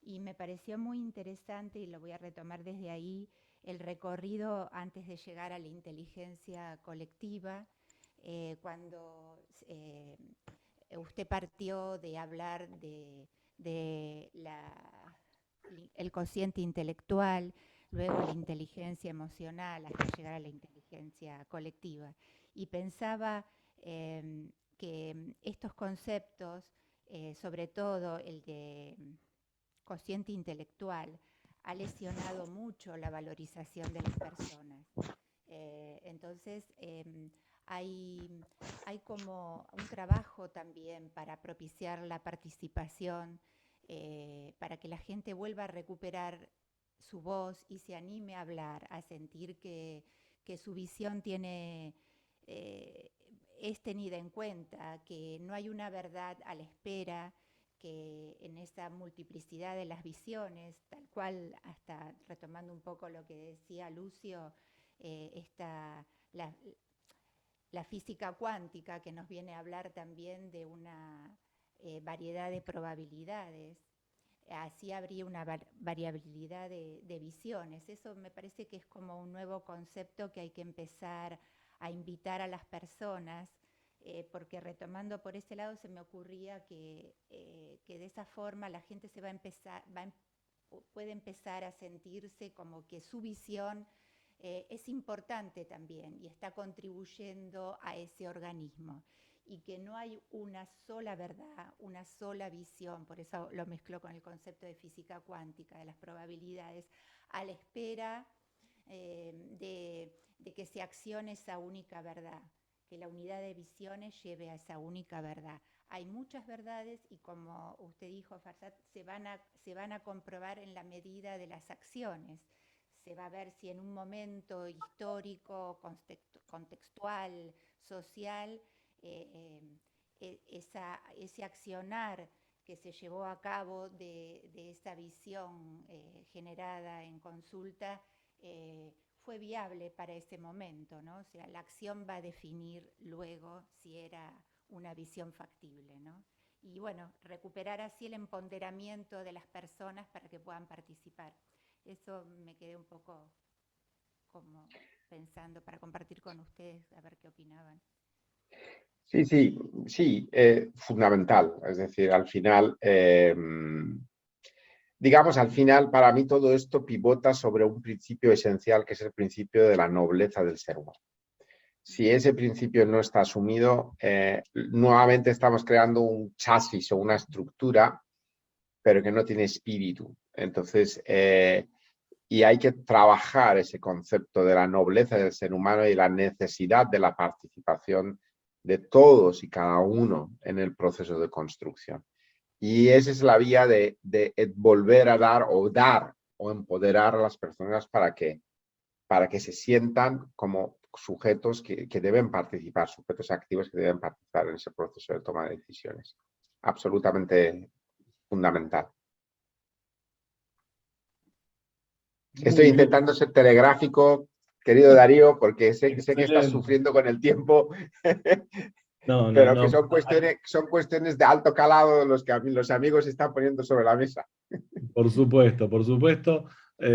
y me pareció muy interesante, y lo voy a retomar desde ahí, el recorrido antes de llegar a la inteligencia colectiva, cuando usted partió de hablar de el cociente intelectual, luego la inteligencia emocional, hasta llegar a la inteligencia colectiva. Y pensaba que estos conceptos, sobre todo el de cociente intelectual, ha lesionado mucho la valorización de las personas. Entonces, hay como un trabajo también para propiciar la participación, para que la gente vuelva a recuperar su voz y se anime a hablar, a sentir que su visión es tenida en cuenta, que no hay una verdad a la espera, que en esa multiplicidad de las visiones, tal cual, hasta retomando un poco lo que decía Lucio, está la física cuántica, que nos viene a hablar también de una variedad de probabilidades. Así habría una variabilidad de visiones. Eso me parece que es como un nuevo concepto que hay que empezar a invitar a las personas, porque retomando por ese lado se me ocurría que de esa forma la gente se puede empezar a sentirse como que su visión es importante también y está contribuyendo a ese organismo, y que no hay una sola verdad, una sola visión. Por eso lo mezclo con el concepto de física cuántica, de las probabilidades, a la espera de que se accione esa única verdad, que la unidad de visiones lleve a esa única verdad. Hay muchas verdades y, como usted dijo, Farsad, se van a comprobar en la medida de las acciones. Se va a ver si en un momento histórico, contextual, social, ese accionar que se llevó a cabo de esa visión generada en consulta fue viable para ese momento, ¿no? O sea, la acción va a definir luego si era una visión factible, ¿no? Y bueno, recuperar así el empoderamiento de las personas para que puedan participar. Eso me quedé un poco como pensando para compartir con ustedes, a ver qué opinaban. Sí, fundamental. Es decir, al final, al final para mí todo esto pivota sobre un principio esencial, que es el principio de la nobleza del ser humano. Si ese principio no está asumido, nuevamente estamos creando un chasis o una estructura, pero que no tiene espíritu. Entonces, y hay que trabajar ese concepto de la nobleza del ser humano y la necesidad de la participación de todos y cada uno en el proceso de construcción. Y esa es la vía de volver a dar o empoderar a las personas para que se sientan como sujetos que deben participar, sujetos activos que deben participar en ese proceso de toma de decisiones. Absolutamente fundamental. Estoy intentando ser telegráfico, querido Darío, porque sé que estás sufriendo con el tiempo, pero que son cuestiones de alto calado los que los amigos están poniendo sobre la mesa. Por supuesto, por supuesto. No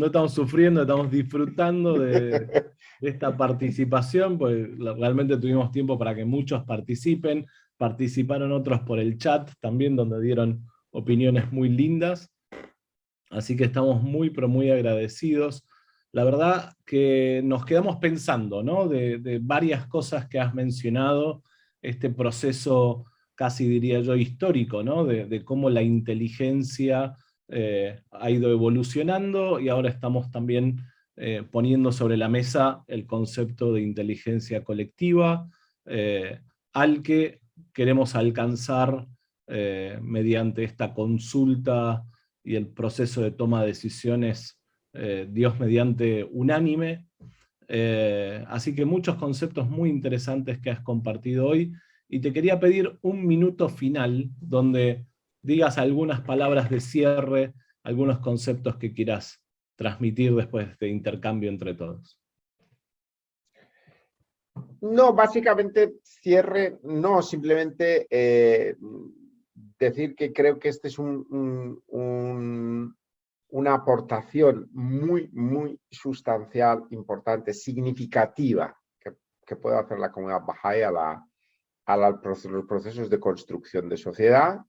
estamos sufriendo, estamos disfrutando de esta participación, pues realmente tuvimos tiempo para que muchos participen. Participaron otros por el chat también, donde dieron opiniones muy lindas. Así que estamos muy, pero muy agradecidos. La verdad que nos quedamos pensando, ¿no? de varias cosas que has mencionado, este proceso casi diría yo histórico, ¿no? de cómo la inteligencia ha ido evolucionando, y ahora estamos también poniendo sobre la mesa el concepto de inteligencia colectiva, al que queremos alcanzar mediante esta consulta y el proceso de toma de decisiones, Dios mediante, unánime. Así que muchos conceptos muy interesantes que has compartido hoy, y te quería pedir un minuto final donde digas algunas palabras de cierre, algunos conceptos que quieras transmitir después de este intercambio entre todos. No, básicamente cierre, no, simplemente decir que creo que este es un una aportación muy, muy sustancial, importante, significativa que puede hacer la comunidad Bahá'í a los procesos de construcción de sociedad,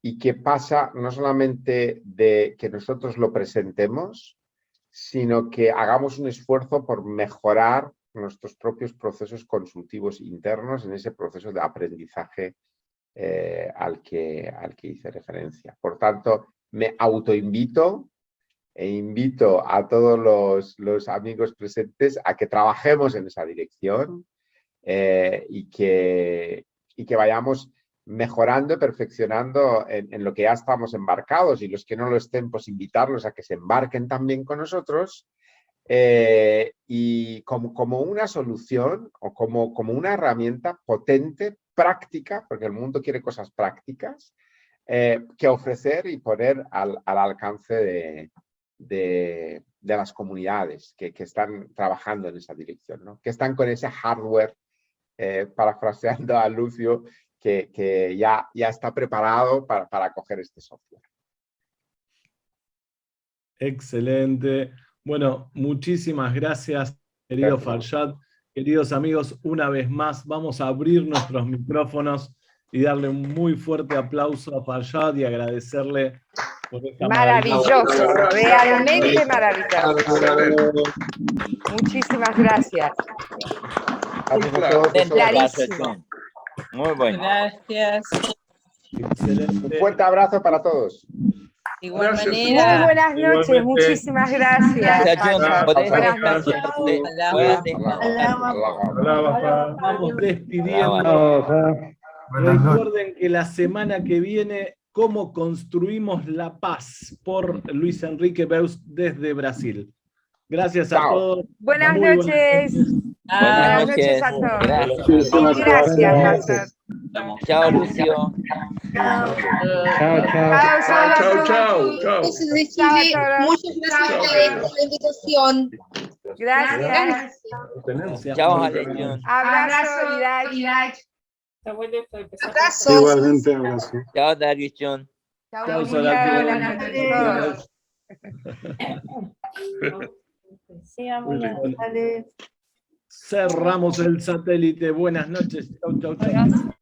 y que pasa no solamente de que nosotros lo presentemos, sino que hagamos un esfuerzo por mejorar nuestros propios procesos consultivos internos en ese proceso de aprendizaje al que hice referencia. Por tanto, me autoinvito e invito a todos los amigos presentes a que trabajemos en esa dirección y que vayamos mejorando y perfeccionando en lo que ya estamos embarcados, y los que no lo estén, pues invitarlos a que se embarquen también con nosotros, y como una solución o como una herramienta potente, práctica, porque el mundo quiere cosas prácticas, que ofrecer y poner al alcance de las comunidades que están trabajando en esa dirección, ¿no? Que están con ese hardware, parafraseando a Lucio, que ya está preparado para coger este software. Excelente. Bueno, muchísimas gracias, querido Farshad. Queridos amigos, una vez más vamos a abrir nuestros micrófonos y darle un muy fuerte aplauso a Farshad y agradecerle por esta maravilloso, realmente maravilloso. Muchísimas gracias. Clarísimo. Muy bueno. Gracias. Excelente. Un fuerte abrazo para todos. Igual Gracias. manera. Muy buenas noches, Igualmente. muchísimas gracias. Buenas noches. Vamos despidiendo. Recuerden que la semana que viene, ¿Cómo construimos la paz? Por Luis Enrique Beus desde Brasil. Gracias a todos. Buenas Muy noches. Buenas noches a todos. Gracias. Gracias. Chao, Lucio. Chao, Se decide. Muchas gracias por la invitación. Gracias. Chao, Alexion. Abrazo, Irak. Abrazos. Igualmente, abrazo. Chao, Dariushon. Chao, Soraya. todos. Cerramos el satélite. Buenas noches. Chau, chau, chau.